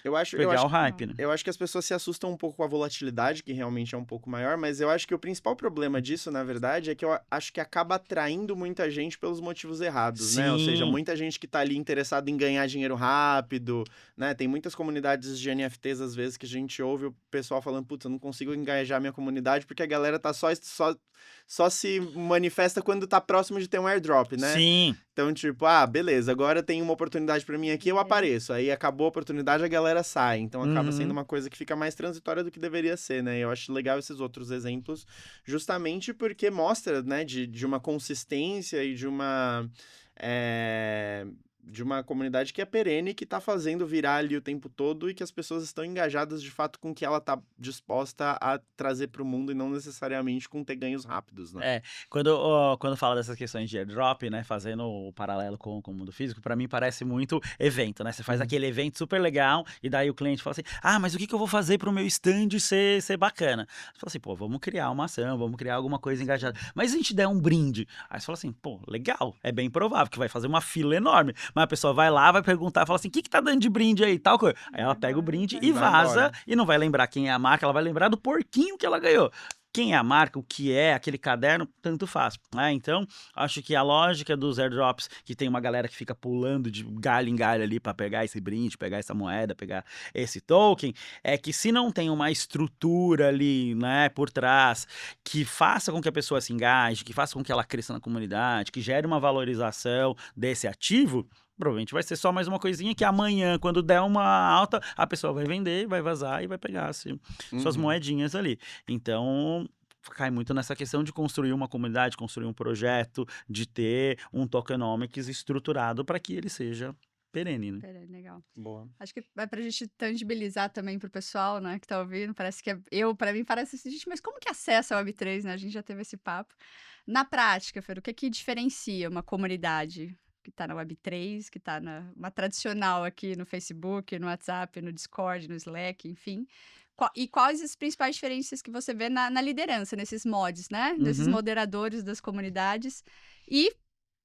Eu acho, pegar o hype, né? eu acho que as pessoas se assustam um pouco com a volatilidade, que realmente é um pouco maior, mas eu acho que o principal problema disso, na verdade, é que eu acho que acaba atraindo muita gente pelos motivos errados, né? Ou seja, Sim. muita gente que tá ali interessada em ganhar dinheiro rápido, né? Tem muitas comunidades de NFTs, às vezes, que a gente ouve o pessoal falando, putz, eu não consigo engajar minha comunidade porque a galera tá só se manifesta quando tá próximo de ter um airdrop, né? Sim. Então, tipo, beleza, agora tem uma oportunidade pra mim aqui, eu apareço. Aí acabou a oportunidade, a galera sai. Então acaba sendo uma coisa que fica mais transitória do que deveria ser, né? Eu acho legal esses outros exemplos, justamente porque mostra, né, de uma consistência e de uma comunidade que é perene, que tá fazendo virar ali o tempo todo e que as pessoas estão engajadas de fato com o que ela tá disposta a trazer pro mundo e não necessariamente com ter ganhos rápidos, né? Quando fala dessas questões de airdrop, né, fazendo o paralelo com o mundo físico, pra mim parece muito evento, né? Você faz aquele evento super legal e daí o cliente fala assim, mas o que eu vou fazer pro meu stand ser bacana? Você fala assim, pô, vamos criar uma ação, vamos criar alguma coisa engajada. Mas se a gente der um brinde? Aí você fala assim, pô, legal, é bem provável que vai fazer uma fila enorme. Mas a pessoa vai lá, vai perguntar, fala assim, o que tá dando de brinde aí, tal coisa. Aí ela pega o brinde e Vai vaza embora. e não vai lembrar quem é a marca, ela vai lembrar do porquinho que ela ganhou. Quem é a marca, o que é, aquele caderno, tanto faz. Né? Então, acho que a lógica dos airdrops, que tem uma galera que fica pulando de galho em galho ali para pegar esse brinde, pegar essa moeda, pegar esse token, é que se não tem uma estrutura ali, né, por trás, que faça com que a pessoa se engaje, que faça com que ela cresça na comunidade, que gere uma valorização desse ativo, provavelmente vai ser só mais uma coisinha que amanhã, quando der uma alta, a pessoa vai vender, vai vazar e vai pegar assim, suas moedinhas ali. Então, cai muito nessa questão de construir uma comunidade, construir um projeto, de ter um tokenomics estruturado para que ele seja perene, né? Legal. Boa. Acho que é pra gente tangibilizar também pro pessoal, né, que tá ouvindo. Parece que pra mim parece assim, gente, mas como que acessa a Web3, né? A gente já teve esse papo. Na prática, Fer, o que diferencia uma comunidade que tá na Web3, que tá uma tradicional aqui no Facebook, no WhatsApp, no Discord, no Slack, enfim? E quais as principais diferenças que você vê na liderança, nesses mods, né? Desses moderadores das comunidades. E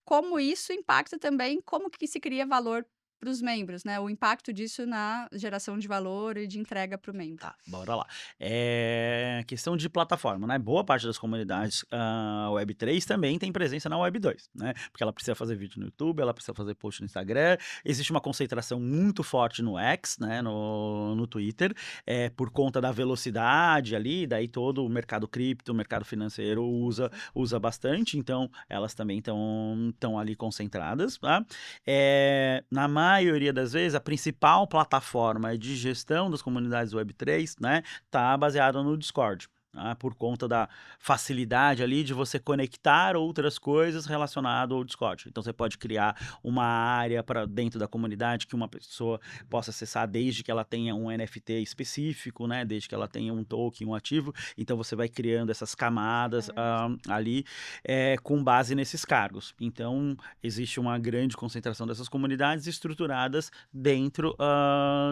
como isso impacta também como que se cria valor para os membros, né? O impacto disso na geração de valor e de entrega para o membro. Tá, bora lá. Questão de plataforma, né? Boa parte das comunidades Web3 também tem presença na Web2, né? Porque ela precisa fazer vídeo no YouTube, ela precisa fazer post no Instagram. Existe uma concentração muito forte no X, né? No Twitter, por conta da velocidade ali, daí todo o mercado cripto, o mercado financeiro usa bastante, então elas também estão ali concentradas, tá? Na maioria das vezes, a principal plataforma de gestão das comunidades Web3, né, tá baseada no Discord. por conta da facilidade ali de você conectar outras coisas relacionado ao Discord. Então você pode criar uma área para dentro da comunidade que uma pessoa possa acessar desde que ela tenha um NFT específico, né? Desde que ela tenha um token, um ativo. Então você vai criando essas camadas ali com base nesses cargos. Então existe uma grande concentração dessas comunidades estruturadas dentro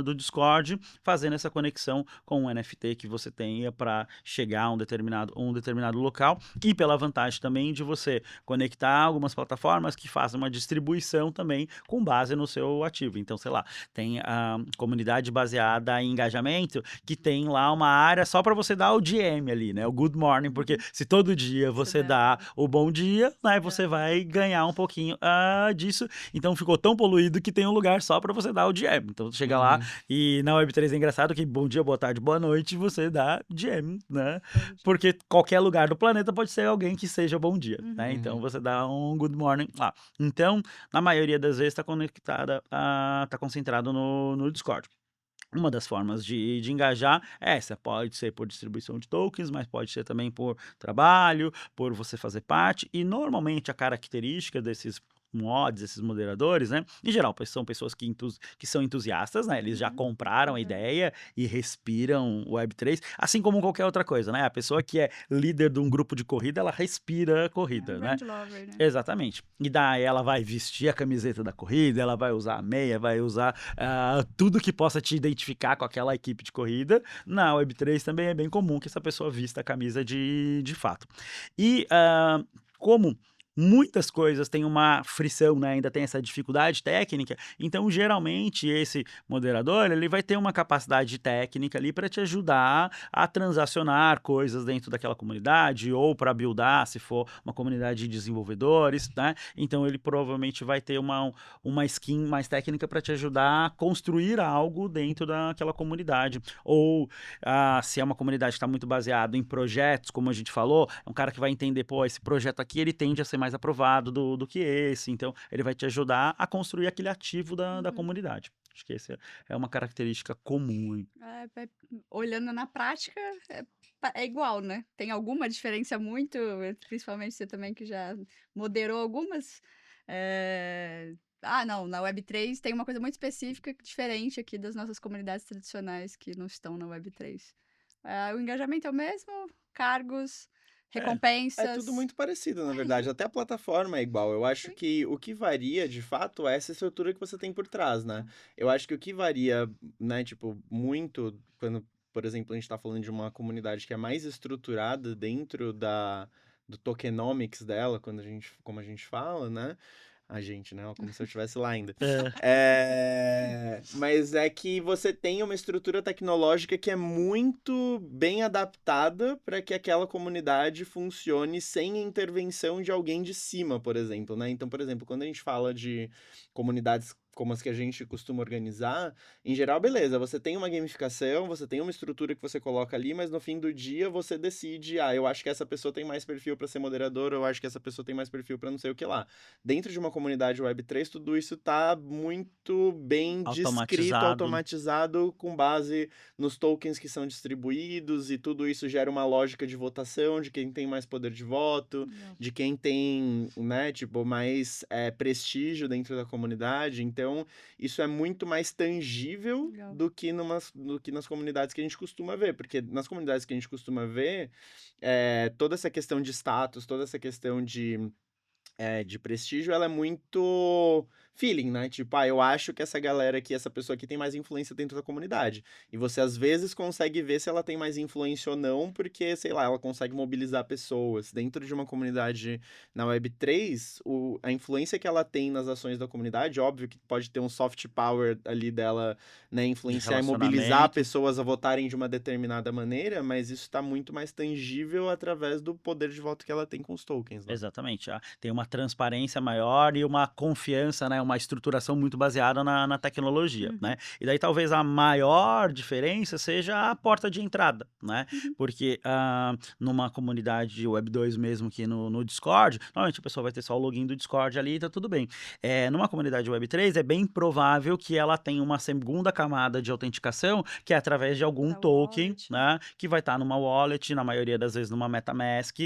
do Discord, fazendo essa conexão com o NFT que você tenha para chegar a um determinado local, e pela vantagem também de você conectar algumas plataformas que fazem uma distribuição também com base no seu ativo. Então, sei lá, tem a comunidade baseada em engajamento que tem lá uma área só para você dar o GM ali, né? O good morning, porque se todo dia você dá o bom dia, né? Você vai ganhar um pouquinho disso. Então ficou tão poluído que tem um lugar só para você dar o GM. Então você chega lá e na Web3 é engraçado que bom dia, boa tarde, boa noite, você dá GM, né? Porque qualquer lugar do planeta pode ser alguém que seja bom dia, né? Então você dá um good morning lá. Então, na maioria das vezes está concentrado no Discord. Uma das formas de engajar é essa, pode ser por distribuição de tokens, mas pode ser também por trabalho, por você fazer parte, e normalmente a característica desses mods, esses moderadores, né, em geral, são pessoas que são entusiastas, né, eles já compraram a ideia e respiram Web3, assim como qualquer outra coisa, né, a pessoa que é líder de um grupo de corrida, ela respira a corrida, né? Brand lover, né? Exatamente. E daí ela vai vestir a camiseta da corrida, ela vai usar a meia, vai usar tudo que possa te identificar com aquela equipe de corrida. Na Web3 também é bem comum que essa pessoa vista a camisa de fato. E como muitas coisas têm uma frição, né? Ainda tem essa dificuldade técnica, então geralmente esse moderador ele vai ter uma capacidade técnica ali para te ajudar a transacionar coisas dentro daquela comunidade ou para buildar, se for uma comunidade de desenvolvedores, né? Então ele provavelmente vai ter uma skin mais técnica para te ajudar a construir algo dentro daquela comunidade. Ou se é uma comunidade que está muito baseada em projetos, como a gente falou, é um cara que vai entender, pô, esse projeto aqui ele tende a ser mais aprovado do que esse, então ele vai te ajudar a construir aquele ativo da comunidade. Acho que essa é uma característica comum, hein? Olhando na prática, é igual, né? Tem alguma diferença muito, principalmente você também que já moderou algumas. Não, na Web3 tem uma coisa muito específica, diferente aqui das nossas comunidades tradicionais que não estão na Web3. O engajamento é o mesmo, cargos, recompensas. É tudo muito parecido, na verdade. Até a plataforma é igual. Eu acho que o que varia, de fato, é essa estrutura que você tem por trás, né? Eu acho que o que varia, né, tipo, muito, quando, por exemplo, a gente tá falando de uma comunidade que é mais estruturada dentro do tokenomics dela, como a gente fala, né? A gente, né? Como se eu estivesse lá ainda. Mas é que você tem uma estrutura tecnológica que é muito bem adaptada para que aquela comunidade funcione sem intervenção de alguém de cima, por exemplo, né? Então, por exemplo, quando a gente fala de comunidades como as que a gente costuma organizar, em geral, beleza, você tem uma gamificação, você tem uma estrutura que você coloca ali, mas no fim do dia você decide, eu acho que essa pessoa tem mais perfil para ser moderadora, eu acho que essa pessoa tem mais perfil para não sei o que lá. Dentro de uma comunidade Web3, tudo isso tá muito bem descrito, automatizado, com base nos tokens que são distribuídos, e tudo isso gera uma lógica de votação, de quem tem mais poder de voto, de quem tem, né, tipo, mais prestígio dentro da comunidade. Então, isso é muito mais tangível do que nas comunidades que a gente costuma ver. Porque nas comunidades que a gente costuma ver, toda essa questão de status, toda essa questão de prestígio, ela é muito feeling, né? Tipo, eu acho que essa galera aqui, essa pessoa aqui tem mais influência dentro da comunidade. E você, às vezes, consegue ver se ela tem mais influência ou não, porque, sei lá, ela consegue mobilizar pessoas. Dentro de uma comunidade na Web3, a influência que ela tem nas ações da comunidade, óbvio que pode ter um soft power ali dela, né? Influenciar e mobilizar pessoas a votarem de uma determinada maneira, mas isso está muito mais tangível através do poder de voto que ela tem com os tokens, né? Exatamente. Tem uma transparência maior e uma confiança, né? uma estruturação muito baseada na tecnologia, Uhum, né? E daí talvez a maior diferença seja a porta de entrada, né? uhum. Porque numa comunidade Web 2 mesmo que no Discord, normalmente a pessoa vai ter só o login do Discord ali e tá tudo bem. Numa comunidade Web 3 é bem provável que ela tenha uma segunda camada de autenticação, que é através de algum Da token, wallet. né? Que vai estar numa wallet, na maioria das vezes numa MetaMask,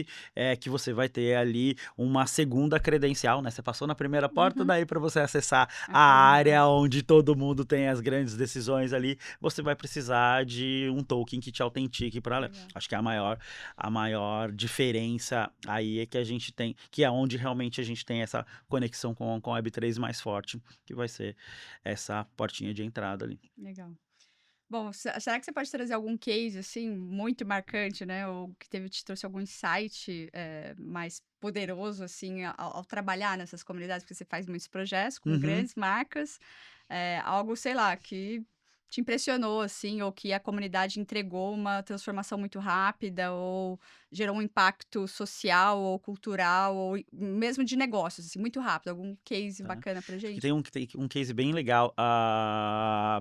que você vai ter ali uma segunda credencial, né? Você passou na primeira porta, Uhum. daí para você acessar A a segunda. área onde todo mundo tem as grandes decisões ali, você vai precisar de um token que te autentique para ela. Legal. Acho que a maior diferença aí é que a gente tem, que é onde realmente a gente tem essa conexão com a Web3 mais forte, que vai ser essa portinha de entrada ali. Legal. Bom, será que você pode trazer algum case, assim, muito marcante, né? Ou que te trouxe algum insight mais poderoso, assim, ao trabalhar nessas comunidades? Porque você faz muitos projetos com Uhum. grandes marcas. Algo, sei lá, que te impressionou, assim, ou que a comunidade entregou uma transformação muito rápida, ou gerou um impacto social ou cultural, ou mesmo de negócios, assim, muito rápido. Algum case Tá. bacana pra Acho que gente? tem um case bem legal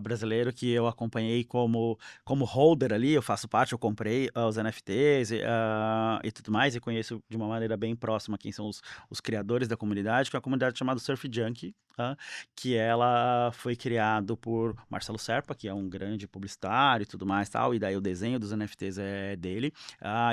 brasileiro que eu acompanhei como holder ali, eu faço parte, eu comprei os NFTs e tudo mais, e conheço de uma maneira bem próxima quem são os criadores da comunidade, que é uma comunidade chamada Surf Junkie, que ela foi criado por Marcelo Serpa, que é um grande publicitário e tudo mais tal, e daí o desenho dos NFTs é dele,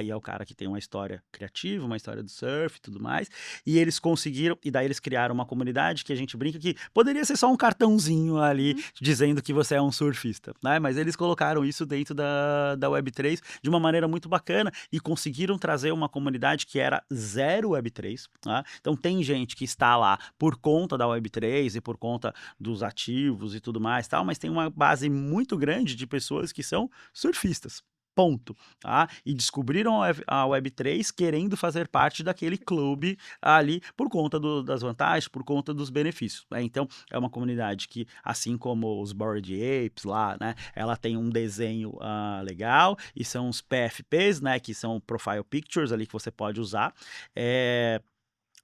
e é o cara que tem uma história criativa, uma história do surf e tudo mais, e eles conseguiram, e daí eles criaram uma comunidade que a gente brinca que poderia ser só um cartãozinho ali Uhum. dizendo que você é um surfista, né? Mas eles colocaram isso dentro da Web3 de uma maneira muito bacana e conseguiram trazer uma comunidade que era zero Web3, tá? Então tem gente que está lá por conta da Web3 e por conta dos ativos e tudo mais, tal, mas tem uma base muito grande de pessoas que são surfistas. Ponto, tá? E descobriram a Web3 querendo fazer parte daquele clube ali por conta das vantagens, por conta dos benefícios, né? Então, é uma comunidade que, assim como os Bored Apes lá, né? Ela tem um desenho legal e são os PFPs, né? Que são Profile Pictures ali que você pode usar.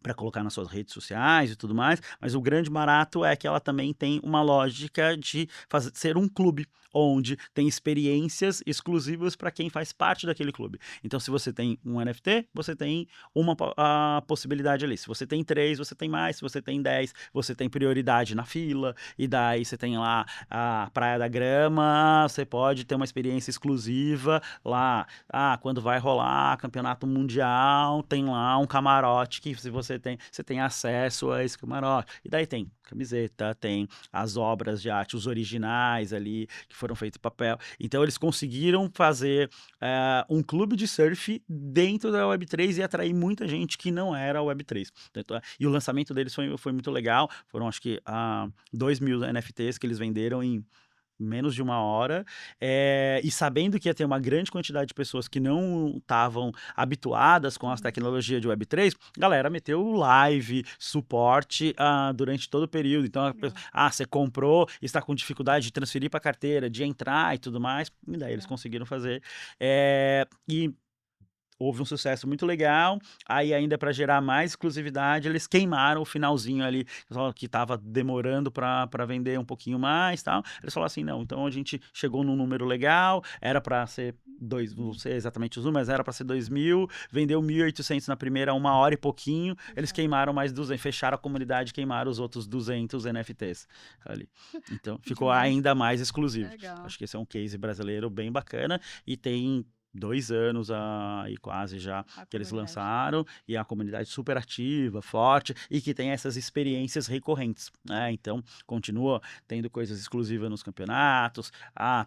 Para colocar nas suas redes sociais e tudo mais, mas o grande barato é que ela também tem uma lógica de ser um clube, onde tem experiências exclusivas para quem faz parte daquele clube. Então, se você tem um NFT, você tem uma possibilidade ali. Se você tem 3, você tem mais. Se você tem 10, você tem prioridade na fila. E daí você tem lá a Praia da Grama, você pode ter uma experiência exclusiva lá. Quando vai rolar campeonato mundial, tem lá um camarote que se você tem acesso a esse camarote. E daí tem camiseta, tem as obras de arte, os originais ali, que foram feitos em papel. Então eles conseguiram fazer um clube de surf dentro da Web3 e atrair muita gente que não era Web3. E o lançamento deles foi muito legal. Foram, acho que, 2.000 NFTs que eles venderam em menos de uma hora, e sabendo que ia ter uma grande quantidade de pessoas que não estavam habituadas com as Sim. tecnologias de Web3, galera meteu live, suporte durante todo o período. Então, Legal, você comprou, está com dificuldade de transferir para a carteira, de entrar e tudo mais, e daí eles legal. conseguiram fazer. E houve um sucesso muito legal, aí ainda para gerar mais exclusividade, eles queimaram o finalzinho ali, que estava demorando para vender um pouquinho mais, tal. Eles falaram assim: "Não, então a gente chegou num número legal, era para ser não sei exatamente os números, era para ser 2.000, vendeu 1.800 na primeira, 1 hora e pouquinho, eles Legal. queimaram mais 200, fecharam a comunidade, queimaram os outros 200 NFTs ali. Então ficou Demais. ainda mais exclusivo. Legal. Acho que esse é um case brasileiro bem bacana e tem 2 anos e quase já A que eles comunidade. lançaram, e é uma comunidade super ativa, forte e que tem essas experiências recorrentes, né? Então, continua tendo coisas exclusivas nos campeonatos.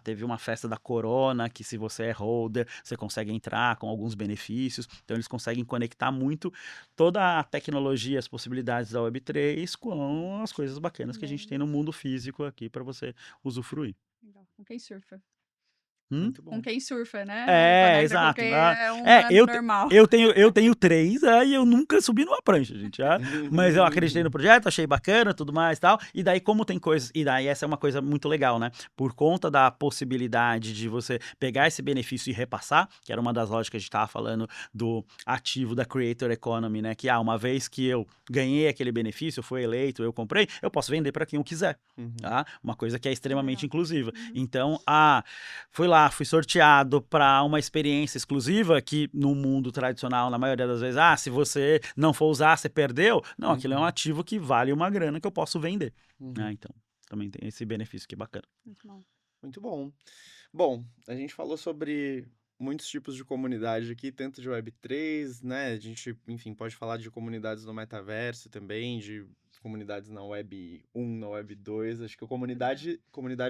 Teve uma festa da Corona que, se você é holder, você consegue entrar com alguns benefícios. Então, eles conseguem conectar muito toda a tecnologia, as possibilidades da Web3 com as coisas bacanas que a gente Também. tem no mundo físico aqui para você usufruir. Legal. Com quem surfa? Hum? Muito Com bom. quem surfa, né? É, Conecta com exato. quem Ah, é humano normal. eu tenho 3, e eu nunca subi numa prancha, gente. Mas eu acreditei no projeto, achei bacana, tudo mais e tal. E daí, como tem coisas. E daí, essa é uma coisa muito legal, né? Por conta da possibilidade de você pegar esse benefício e repassar, que era uma das lógicas que a gente estava falando do ativo da Creator Economy, né? Que uma vez que eu ganhei aquele benefício, eu fui eleito, eu comprei, eu posso vender para quem eu quiser. Tá? Uma coisa que é extremamente Legal. inclusiva. Então, fui lá, fui sorteado para uma experiência exclusiva que no mundo tradicional, na maioria das vezes, se você não for usar, você perdeu. Não, aquilo é um ativo que vale uma grana que eu posso vender. Então, também tem esse benefício que é bacana. Muito bom. Muito bom. Bom, a gente falou sobre muitos tipos de comunidade aqui, tanto de Web3, né? A gente, enfim, pode falar de comunidades no metaverso também, de comunidades na Web 1, na Web 2. Acho que a comunidade,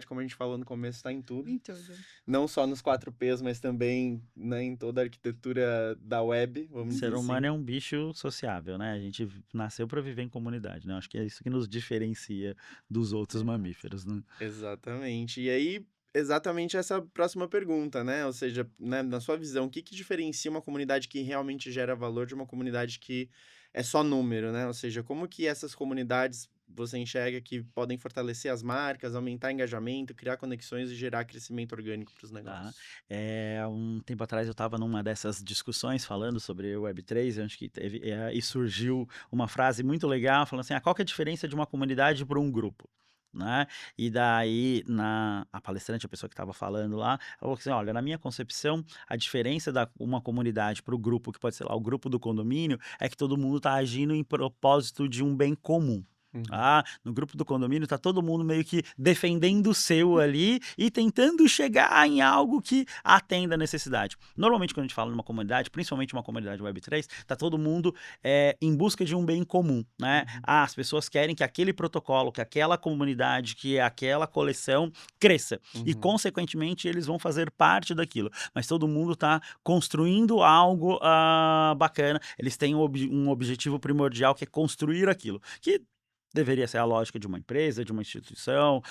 como a gente falou no começo, está em tudo. Em tudo. Não só nos 4Ps, mas também, né, em toda a arquitetura da web, O vamos ser dizer humano assim. é um bicho sociável, né? A gente nasceu para viver em comunidade, né? Acho que é isso que nos diferencia dos outros mamíferos, né? Exatamente. E aí, exatamente essa próxima pergunta, né? Ou seja, né, na sua visão, o que que diferencia uma comunidade que realmente gera valor de uma comunidade que é só número, né? Ou seja, como que essas comunidades você enxerga que podem fortalecer as marcas, aumentar engajamento, criar conexões e gerar crescimento orgânico para os Tá? negócios? Um tempo atrás eu estava numa dessas discussões falando sobre o Web3, eu acho que teve, e surgiu uma frase muito legal falando assim, qual que é a diferença de uma comunidade para um grupo? Né? E daí, a palestrante, a pessoa que estava falando lá, ela falou assim, olha, na minha concepção, a diferença da uma comunidade para o grupo, que pode ser lá o grupo do condomínio, é que todo mundo está agindo em propósito de um bem comum. Uhum. No grupo do condomínio tá todo mundo meio que defendendo o seu ali e tentando chegar em algo que atenda a necessidade. Normalmente, quando a gente fala numa comunidade, principalmente uma comunidade Web3, tá todo mundo em busca de um bem comum, né? As pessoas querem que aquele protocolo, que aquela comunidade, que aquela coleção cresça. E, consequentemente, eles vão fazer parte daquilo. Mas todo mundo tá construindo algo bacana. Eles têm um objetivo primordial, que é construir aquilo. Que deveria ser a lógica de uma empresa, de uma instituição,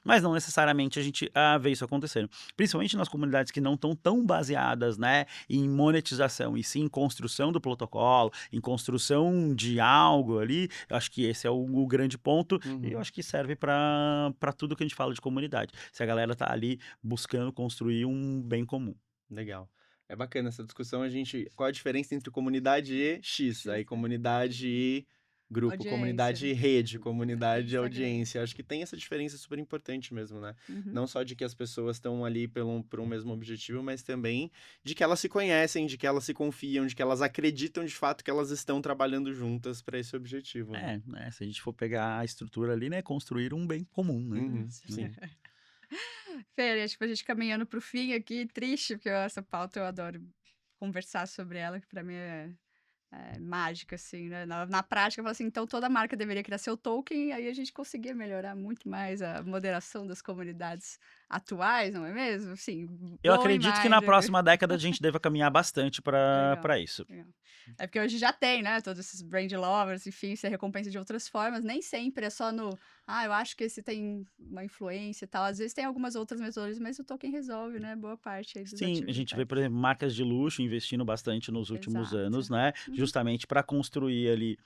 mas não necessariamente a gente vê isso acontecendo. Principalmente nas comunidades que não estão tão baseadas, né, em monetização, e sim em construção do protocolo, em construção de algo ali. Eu acho que esse é o grande ponto, e eu acho que serve para tudo que a gente fala de comunidade. Se a galera tá ali buscando construir um bem comum. Legal. É bacana essa discussão, qual a diferença entre comunidade e X? Aí comunidade e grupo, comunidade Audiência. e rede, comunidade e Instagram. audiência. Acho que tem essa diferença super importante mesmo, né? Uhum. Não só de que as pessoas estão ali por um mesmo objetivo, mas também de que elas se conhecem, de que elas se confiam, de que elas acreditam de fato que elas estão trabalhando juntas para esse objetivo, né? Né, se a gente for pegar a estrutura ali, né, construir um bem comum, né? Sim. Fer, acho que a gente caminhando pro fim aqui, triste, porque essa pauta eu adoro conversar sobre ela, que pra mim é mágica, assim, né? Na prática, eu falo assim, então toda marca deveria criar seu token, e aí a gente conseguia melhorar muito mais a moderação das comunidades atuais, não é mesmo? Sim, Eu doem acredito que mais. na próxima década a gente deva caminhar bastante Legal, para isso. legal. É porque hoje já tem, né? Todos esses brand lovers, enfim, você recompensa de outras formas. Nem sempre é só no. Eu acho que esse tem uma influência e tal. Às vezes tem algumas outras metodologias, mas o token resolve, né? Boa parte aí dos Sim, a ativos gente do vê, pai. por exemplo, marcas de luxo investindo bastante nos últimos anos, Exato. né? Justamente para construir ali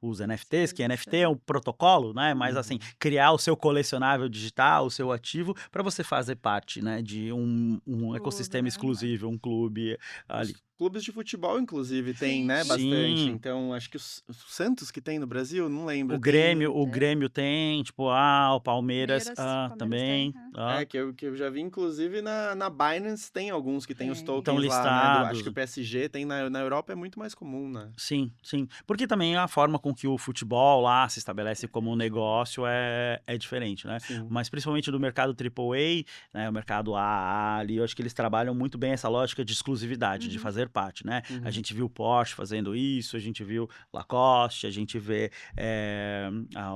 os NFTs, que NFT é Exposição. um protocolo, né? Mas assim, criar o seu colecionável digital, o seu ativo, para você fazer parte, né, de um Clube, ecossistema né? exclusivo, um clube ali. Os clubes de futebol, inclusive, tem, né, Sim. bastante. Sim. Então, acho que o Santos que tem no Brasil, não lembro, O Grêmio, tem... o Grêmio tem, tipo, o Palmeiras Palmeiras tem. também, Que eu já vi, inclusive, na Binance tem alguns que tem os Tem. estão tokens lá, né? Acho que listados. o PSG tem na Europa, é muito mais comum, né? Sim, sim. Porque também a forma com que o futebol lá se estabelece como um negócio é diferente, né? Sim. Mas principalmente do mercado AAA, né, o mercado AA ali, eu acho que eles trabalham muito bem essa lógica de exclusividade, de fazer parte, né? A gente viu Porsche fazendo isso, a gente viu Lacoste, a gente vê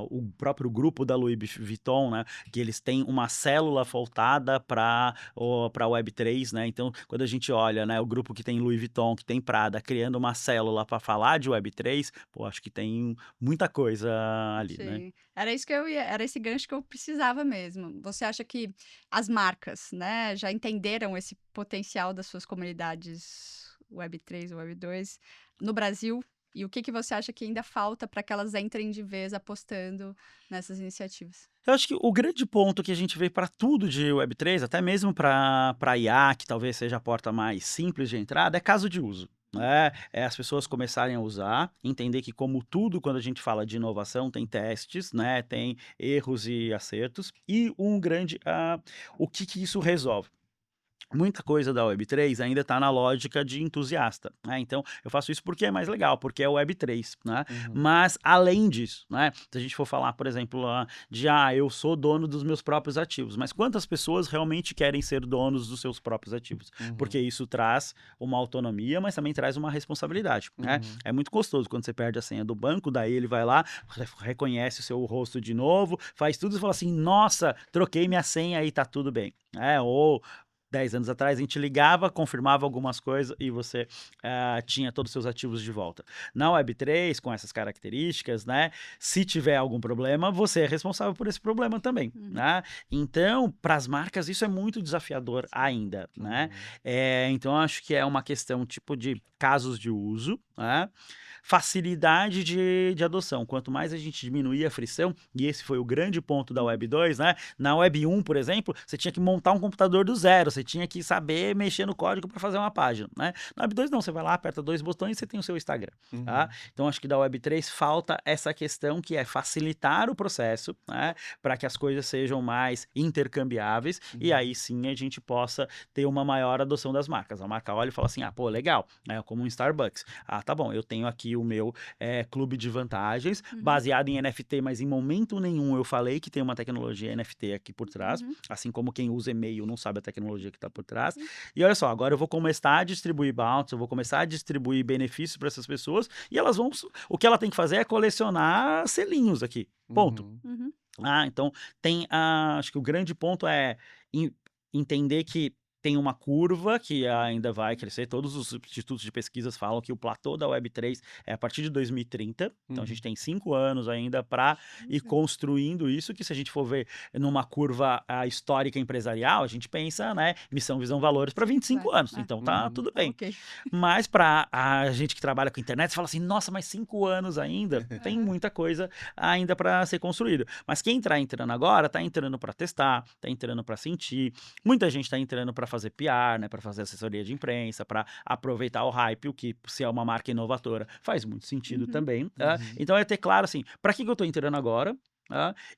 o próprio grupo da Louis Vuitton, né? Que eles têm uma célula voltada para Web3, né? Então, quando a gente olha, né, o grupo que tem Louis Vuitton, que tem Prada, criando uma célula para falar de Web3, acho que tem muita coisa ali, né? Sim. Era isso que era esse gancho que eu precisava mesmo. Você acha que as marcas, né, já entenderam esse potencial das suas comunidades Web3 ou Web2 no Brasil? E o que que você acha que ainda falta para que elas entrem de vez apostando nessas iniciativas? Eu acho que o grande ponto que a gente vê para tudo de Web3, até mesmo para IA, que talvez seja a porta mais simples de entrada, é caso de uso. Né? É as pessoas começarem a usar, entender que, como tudo, quando a gente fala de inovação, tem testes, né? Tem erros e acertos, e o que, que isso resolve? Muita coisa da Web3 ainda está na lógica de entusiasta, né, então eu faço isso porque é mais legal, porque é Web3, né, Uhum. mas além disso, né, se a gente for falar, por exemplo, eu sou dono dos meus próprios ativos, mas quantas pessoas realmente querem ser donos dos seus próprios ativos? Porque Uhum. isso traz uma autonomia, mas também traz uma responsabilidade, né, Uhum. é muito gostoso quando você perde a senha do banco, daí ele vai lá, reconhece o seu rosto de novo, faz tudo e fala assim, nossa, troquei minha senha e tá tudo bem, ou 10 anos atrás, a gente ligava, confirmava algumas coisas e você tinha todos os seus ativos de volta. Na Web3, com essas características, né? Se tiver algum problema, você é responsável por esse problema também, Uhum. né? Então, para as marcas, isso é muito desafiador ainda, né? Uhum. Então, acho que é uma questão tipo de casos de uso, né? Facilidade de adoção. Quanto mais a gente diminuir a frição, e esse foi o grande ponto da Web 2, né? Na Web 1, por exemplo, você tinha que montar um computador do zero, você tinha que saber mexer no código para fazer uma página, né? Na Web 2 não, você vai lá, aperta 2 botões e você tem o seu Instagram, tá? Uhum. Então acho que da Web 3 falta essa questão que é facilitar o processo, né? Para que as coisas sejam mais intercambiáveis e Uhum. aí sim a gente possa ter uma maior adoção das marcas. A marca olha e fala assim, pô, legal, né? Como um Starbucks. Tá bom, eu tenho aqui o meu clube de vantagens Uhum. baseado em NFT, mas em momento nenhum eu falei que tem uma tecnologia NFT aqui por trás, Uhum. assim como quem usa e-mail não sabe a tecnologia que está por trás. Sim. E olha só, agora eu vou começar a distribuir bounties, eu vou começar a distribuir benefícios para essas pessoas e elas vão. O que ela tem que fazer é colecionar selinhos aqui. Ponto. Uhum. Uhum. Então acho que o grande ponto é en- entender que tem uma curva que ainda vai crescer. Todos os institutos de pesquisas falam que o platô da Web3 é a partir de 2030. Então a gente Uhum. tem 5 anos ainda para ir construindo isso, que se a gente for ver numa curva histórica empresarial, a gente pensa, né, missão, visão, valores para Vai. 25 anos. Então tá Uhum. tudo Tá bem. ok. Mas para a gente que trabalha com internet, você fala assim, nossa, mas 5 anos ainda? Tem Aham. muita coisa ainda para ser construído. Mas quem está entrando agora, está entrando para testar, está entrando para sentir. Muita gente está entrando para fazer PR, né, para fazer assessoria de imprensa, para aproveitar o hype, o que, se é uma marca inovadora, faz muito sentido Uhum. também. Uhum. Então é ter claro assim, para que eu estou entrando agora?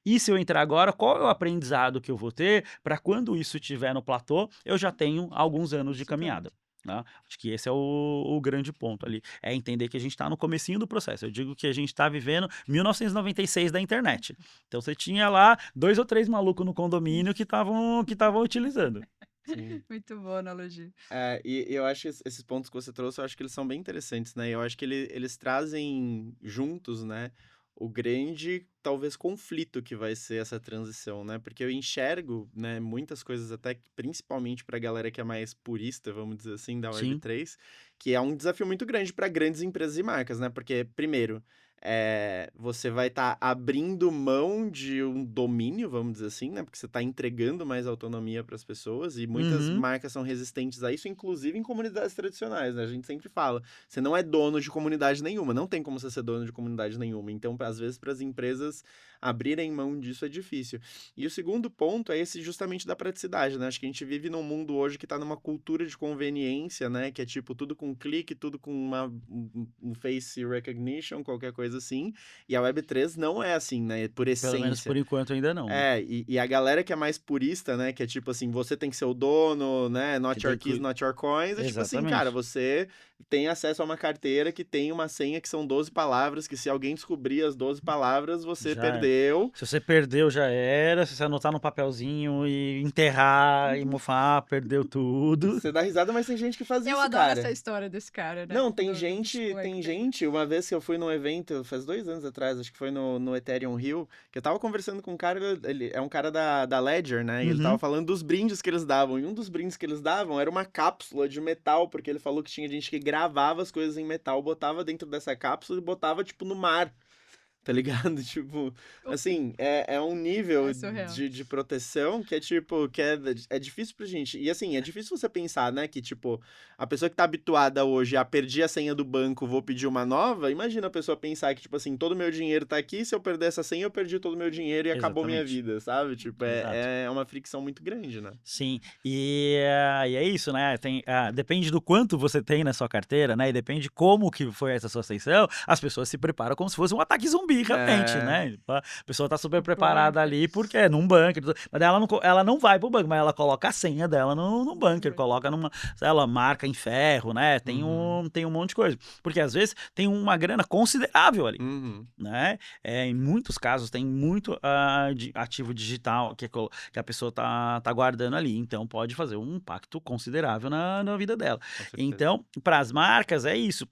E se eu entrar agora, qual é o aprendizado que eu vou ter para quando isso estiver no platô, eu já tenho alguns anos de 5 caminhada. anos. Acho que esse é o grande ponto ali, é entender que a gente está no comecinho do processo. Eu digo que a gente está vivendo 1996 da internet. Então você tinha lá 2 ou 3 malucos no condomínio que estavam utilizando. Sim. Muito boa analogia. E eu acho que esses pontos que você trouxe, eu acho que eles são bem interessantes, né? Eu acho que eles trazem juntos, né, o grande, talvez, conflito que vai ser essa transição, né? Porque eu enxergo, né, muitas coisas, até que, principalmente para a galera que é mais purista, vamos dizer assim, da Sim. Web3, que é um desafio muito grande para grandes empresas e marcas, né? Porque, primeiro, você vai estar abrindo mão de um domínio, vamos dizer assim, né? Porque você está entregando mais autonomia para as pessoas e muitas Uhum. marcas são resistentes a isso, inclusive em comunidades tradicionais, né? A gente sempre fala, você não é dono de comunidade nenhuma, não tem como você ser dono de comunidade nenhuma. Então, às vezes, para as empresas abrirem mão disso é difícil. E o segundo ponto é esse justamente da praticidade, né? Acho que a gente vive num mundo hoje que está numa cultura de conveniência, né? Que é tipo tudo com clique, tudo com um face recognition, qualquer coisa assim. E a Web3 não é assim, né? Por Pelo menos essência. por enquanto ainda não, né. E a galera que é mais purista, né? Que é tipo assim, você tem que ser o dono, né? Que Not daí your keys, not your coins. É tipo assim, cara, exatamente. você tem acesso a uma carteira que tem uma senha que são 12 palavras, que se alguém descobrir as 12 palavras, você Já era. perdeu. Se você perdeu, já era. Se você anotar no papelzinho e enterrar e mofar, perdeu tudo. Você dá risada, mas tem gente que faz Eu isso, adoro essa cara. história desse cara, né? Não, Do Bitcoin que tem. uma vez que eu fui num evento, faz 2 anos atrás, acho que foi no Ethereum Rio, que eu tava conversando com um cara, ele é um cara da Ledger, né? E ele tava Uhum. falando dos brindes que eles davam. E um dos brindes que eles davam era uma cápsula de metal, porque ele falou que tinha gente que gravava as coisas em metal, botava dentro dessa cápsula e botava, tipo, no mar. tá ligado? Tipo, assim, é um nível É surreal. de proteção que é tipo, é difícil pra gente. E assim, é difícil você pensar, né, que tipo, a pessoa que tá habituada hoje a perdi a senha do banco, vou pedir uma nova, imagina a pessoa pensar que, tipo assim, todo o meu dinheiro tá aqui, se eu perder essa senha, eu perdi todo o meu dinheiro e acabou minha Exatamente. vida, sabe? Tipo, Exato. é uma fricção muito grande, né? Sim, e é isso, né, depende do quanto você tem na sua carteira, né, e depende como que foi essa sua ascensão, as pessoas se preparam como se fosse um ataque zumbi realmente, É. né, a pessoa tá super preparada ali, porque Bunkers. é num bunker, mas ela não vai para o bunker, mas ela coloca a senha dela no bunker, coloca ela marca em ferro, né, Uhum. tem um monte de coisa, porque às vezes tem uma grana considerável ali. Uhum. Né? Em muitos casos tem muito de ativo digital que a pessoa tá guardando ali, então pode fazer um impacto considerável na vida dela. Com certeza. Então, para as marcas é isso,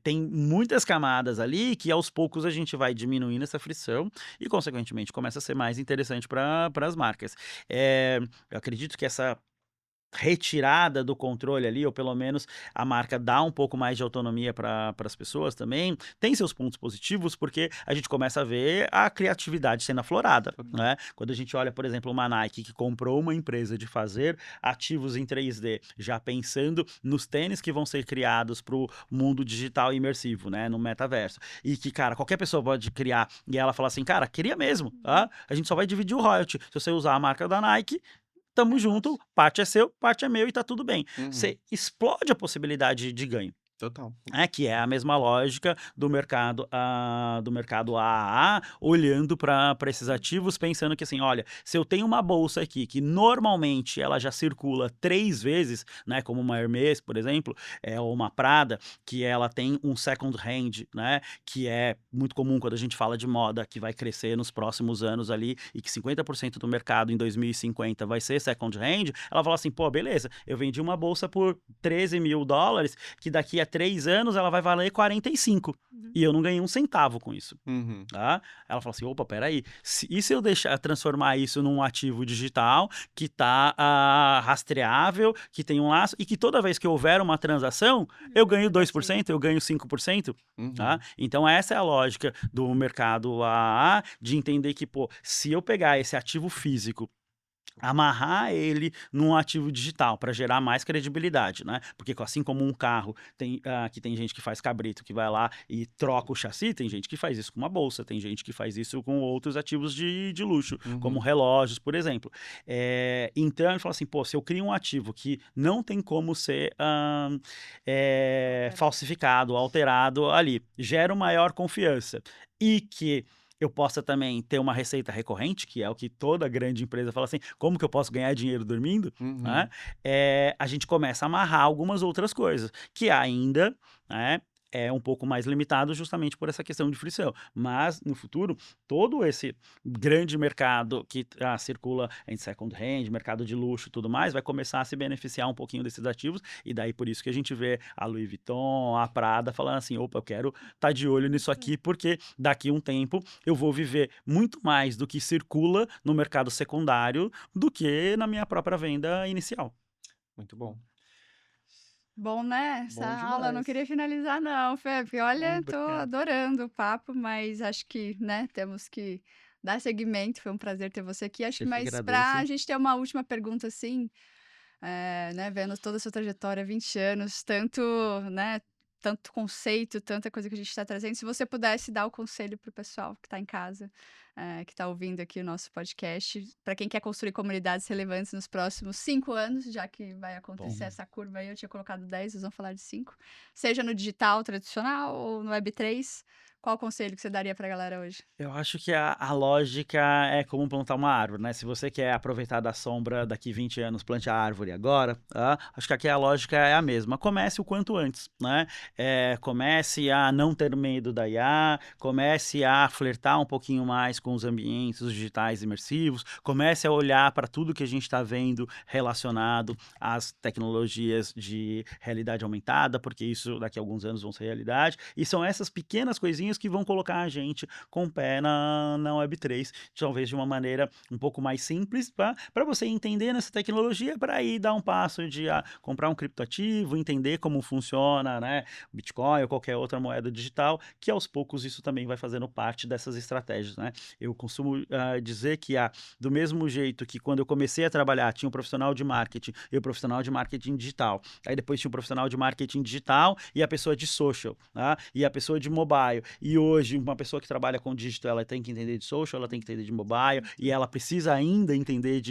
tem muitas camadas ali que aos poucos a gente vai diminuindo essa frição e consequentemente começa a ser mais interessante para as marcas. Eu acredito que essa retirada do controle ali, ou pelo menos a marca dá um pouco mais de autonomia para as pessoas também, tem seus pontos positivos, porque a gente começa a ver a criatividade sendo aflorada, Total. né? Quando a gente olha, por exemplo, uma Nike que comprou uma empresa de fazer ativos em 3D, já pensando nos tênis que vão ser criados para o mundo digital imersivo, né? No metaverso. E que, cara, qualquer pessoa pode criar, e ela fala assim, cara, queria mesmo, tá? A gente só vai dividir o royalty. Se você usar a marca da Nike, tamo junto, parte é seu, parte é meu e tá tudo bem. Uhum. Você explode a possibilidade de ganho. Total. Que é a mesma lógica do mercado AAA, olhando para esses ativos, pensando que assim, olha, se eu tenho uma bolsa aqui que normalmente ela já circula 3 vezes, né, como uma Hermès, por exemplo, ou uma Prada, que ela tem um second hand, né, que é muito comum quando a gente fala de moda, que vai crescer nos próximos anos ali, e que 50% do mercado em 2050 vai ser second hand, ela fala assim, pô, beleza, eu vendi uma bolsa por $13.000, que daqui a 3 anos ela vai valer 45 Uhum. e eu não ganhei um centavo com isso. Uhum. Tá? Ela fala assim, opa, peraí, e se eu transformar isso num ativo digital que está rastreável, que tem um laço e que toda vez que houver uma transação, eu ganho 2%, eu ganho 5%. Tá? Uhum. Então essa é a lógica do mercado AAA, de entender que, pô, se eu pegar esse ativo físico, amarrar ele num ativo digital para gerar mais credibilidade, né? Porque assim como um carro que tem gente que faz cabrito, que vai lá e troca o chassi, tem gente que faz isso com uma bolsa, tem gente que faz isso com outros ativos de luxo, como Uhum. relógios, por exemplo. Então ele fala assim, pô, se eu crio um ativo que não tem como ser falsificado, alterado ali, gera maior confiança e que eu possa também ter uma receita recorrente, que é o que toda grande empresa fala assim, como que eu posso ganhar dinheiro dormindo? Né? Uhum. A gente começa a amarrar algumas outras coisas, que ainda, né, é um pouco mais limitado justamente por essa questão de frição. Mas, no futuro, todo esse grande mercado que circula em second hand, mercado de luxo e tudo mais, vai começar a se beneficiar um pouquinho desses ativos, e daí por isso que a gente vê a Louis Vuitton, a Prada falando assim, opa, eu quero estar de olho nisso aqui, porque daqui a um tempo eu vou viver muito mais do que circula no mercado secundário do que na minha própria venda inicial. Muito bom. Bom, né? Essa Bom aula eu não demais. queria finalizar, não, Fê, porque olha, tô Obrigado. adorando o papo, mas acho que, né, temos que dar seguimento. Foi um prazer ter você aqui. Acho que, Eu que mas para agradeço. a gente ter uma última pergunta, assim, né, vendo toda a sua trajetória, 20 anos, tanto, né, tanto conceito, tanta coisa que a gente está trazendo. Se você pudesse dar o conselho para o pessoal que está em casa, que está ouvindo aqui o nosso podcast, para quem quer construir comunidades relevantes nos próximos 5 anos, já que vai acontecer Bom. essa curva aí, eu tinha colocado 10, vocês vão falar de 5, seja no digital tradicional ou no Web3, qual o conselho que você daria para a galera hoje? Eu acho que a lógica é como plantar uma árvore, né? Se você quer aproveitar da sombra daqui 20 anos, plante a árvore agora, tá? Acho que aqui a lógica é a mesma. Comece o quanto antes, né? Comece a não ter medo da IA, comece a flertar um pouquinho mais com os ambientes digitais imersivos, comece a olhar para tudo que a gente está vendo relacionado às tecnologias de realidade aumentada, porque isso daqui a alguns anos vão ser realidade. E são essas pequenas coisinhas desafios que vão colocar a gente com o pé na Web3, talvez de uma maneira um pouco mais simples, para você entender nessa tecnologia, para aí dar um passo de comprar um criptoativo, entender como funciona, né, Bitcoin ou qualquer outra moeda digital, que aos poucos isso também vai fazendo parte dessas estratégias, né? Eu costumo dizer que do mesmo jeito que quando eu comecei a trabalhar, tinha um profissional de marketing e o profissional de marketing digital, aí depois tinha um profissional de marketing digital e a pessoa de social, tá? E a pessoa de mobile, e hoje uma pessoa que trabalha com digital, ela tem que entender de social, ela tem que entender de mobile, e ela precisa ainda entender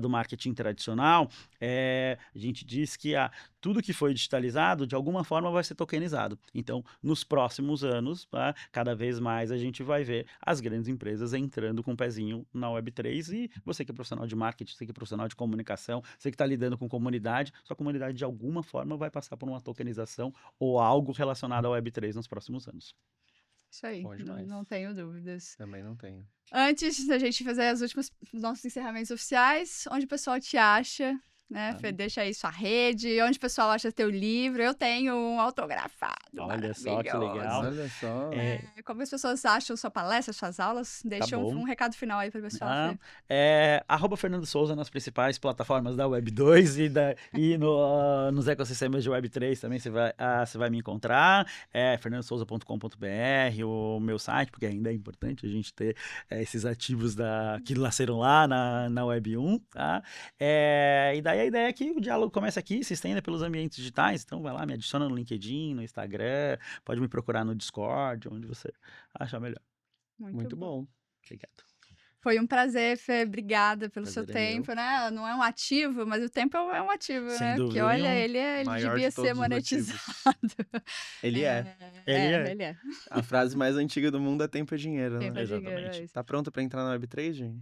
do marketing tradicional. A gente diz que tudo que foi digitalizado, de alguma forma vai ser tokenizado. Então, nos próximos anos, cada vez mais a gente vai ver as grandes empresas entrando com o pezinho na Web3, e você que é profissional de marketing, você que é profissional de comunicação, você que está lidando com comunidade, sua comunidade de alguma forma vai passar por uma tokenização ou algo relacionado à Web3 nos próximos anos. Isso aí, Bom demais. não tenho dúvidas. Também não tenho. Antes da gente fazer os nossos encerramentos oficiais, onde o pessoal te acha, né, Fê? Deixa aí sua rede, onde o pessoal acha teu livro. Eu tenho um autografado. Olha só que legal. Olha só. Como as pessoas acham sua palestra, suas aulas? Deixa um recado final aí para o pessoal, Fê. @Fernando Souza nas principais plataformas da Web2 e nos ecossistemas de Web3 também você vai me encontrar. fernandosouza.com.br, o meu site, porque ainda é importante a gente ter esses ativos que nasceram lá na Web1, tá? E daí a ideia é que o diálogo começa aqui, se estenda pelos ambientes digitais, então vai lá, me adiciona no LinkedIn, no Instagram, pode me procurar no Discord, onde você achar melhor. Muito bom. Obrigado. Foi um prazer, Fê. Obrigada pelo seu Prazer é tempo, né? Não é um ativo, mas o tempo é um ativo, Sem né? dúvida Porque olha, nenhuma. ele Maior devia de todos ser os monetizado. Ele é. Ele é. A frase mais antiga do mundo é tempo é dinheiro, Tempo né? é dinheiro, Exatamente. é isso. Tá pronto pra entrar na Web3, gente?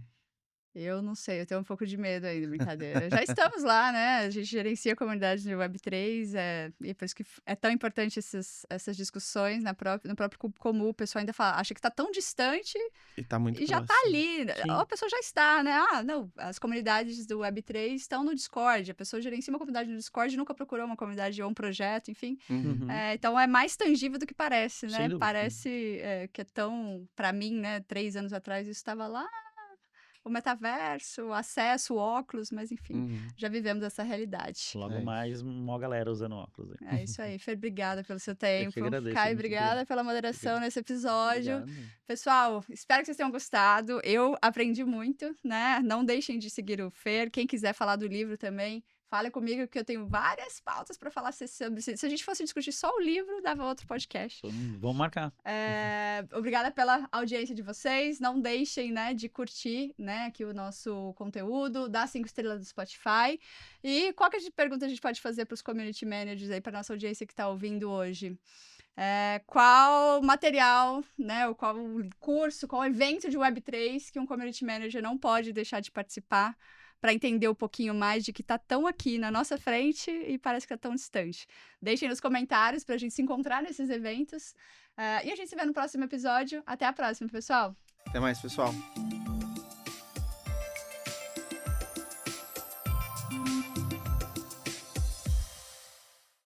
Eu não sei, eu tenho um pouco de medo ainda, brincadeira. Já estamos lá, né? A gente gerencia a comunidade de Web3, e por isso que é tão importante essas discussões no próprio Cubo Comum. O pessoal ainda acha que está tão distante E tá muito e já está próximo. ali. Sim. Ou a pessoa já está, né? Não, as comunidades do Web3 estão no Discord. A pessoa gerencia uma comunidade no Discord e nunca procurou uma comunidade ou um projeto, enfim. Uhum. Então é mais tangível do que parece, Sem né? dúvida. Parece que é tão, para mim, né? 3 anos atrás isso estava lá. O metaverso, o acesso, o óculos, mas enfim, já vivemos essa realidade. Logo mais, uma galera usando óculos. É isso aí. Fer, obrigada pelo seu tempo. agradeço, Caio, muito obrigada obrigado. pela moderação nesse episódio. Obrigado. Pessoal, espero que vocês tenham gostado. Eu aprendi muito, né? Não deixem de seguir o Fer. Quem quiser falar do livro também, fale comigo, que eu tenho várias pautas para falar sobre. Se a gente fosse discutir só o livro, dava outro podcast. Vamos marcar. Obrigada pela audiência de vocês. Não deixem, né, de curtir, né, aqui o nosso conteúdo, dar 5 estrelas do Spotify. E qual que pergunta a gente pode fazer para os community managers aí, para nossa audiência que está ouvindo hoje? Qual material, né, ou qual curso, qual evento de Web3 que um community manager não pode deixar de participar, para entender um pouquinho mais de que está tão aqui na nossa frente e parece que está tão distante. Deixem nos comentários para a gente se encontrar nesses eventos. E a gente se vê no próximo episódio. Até a próxima, pessoal! Até mais, pessoal.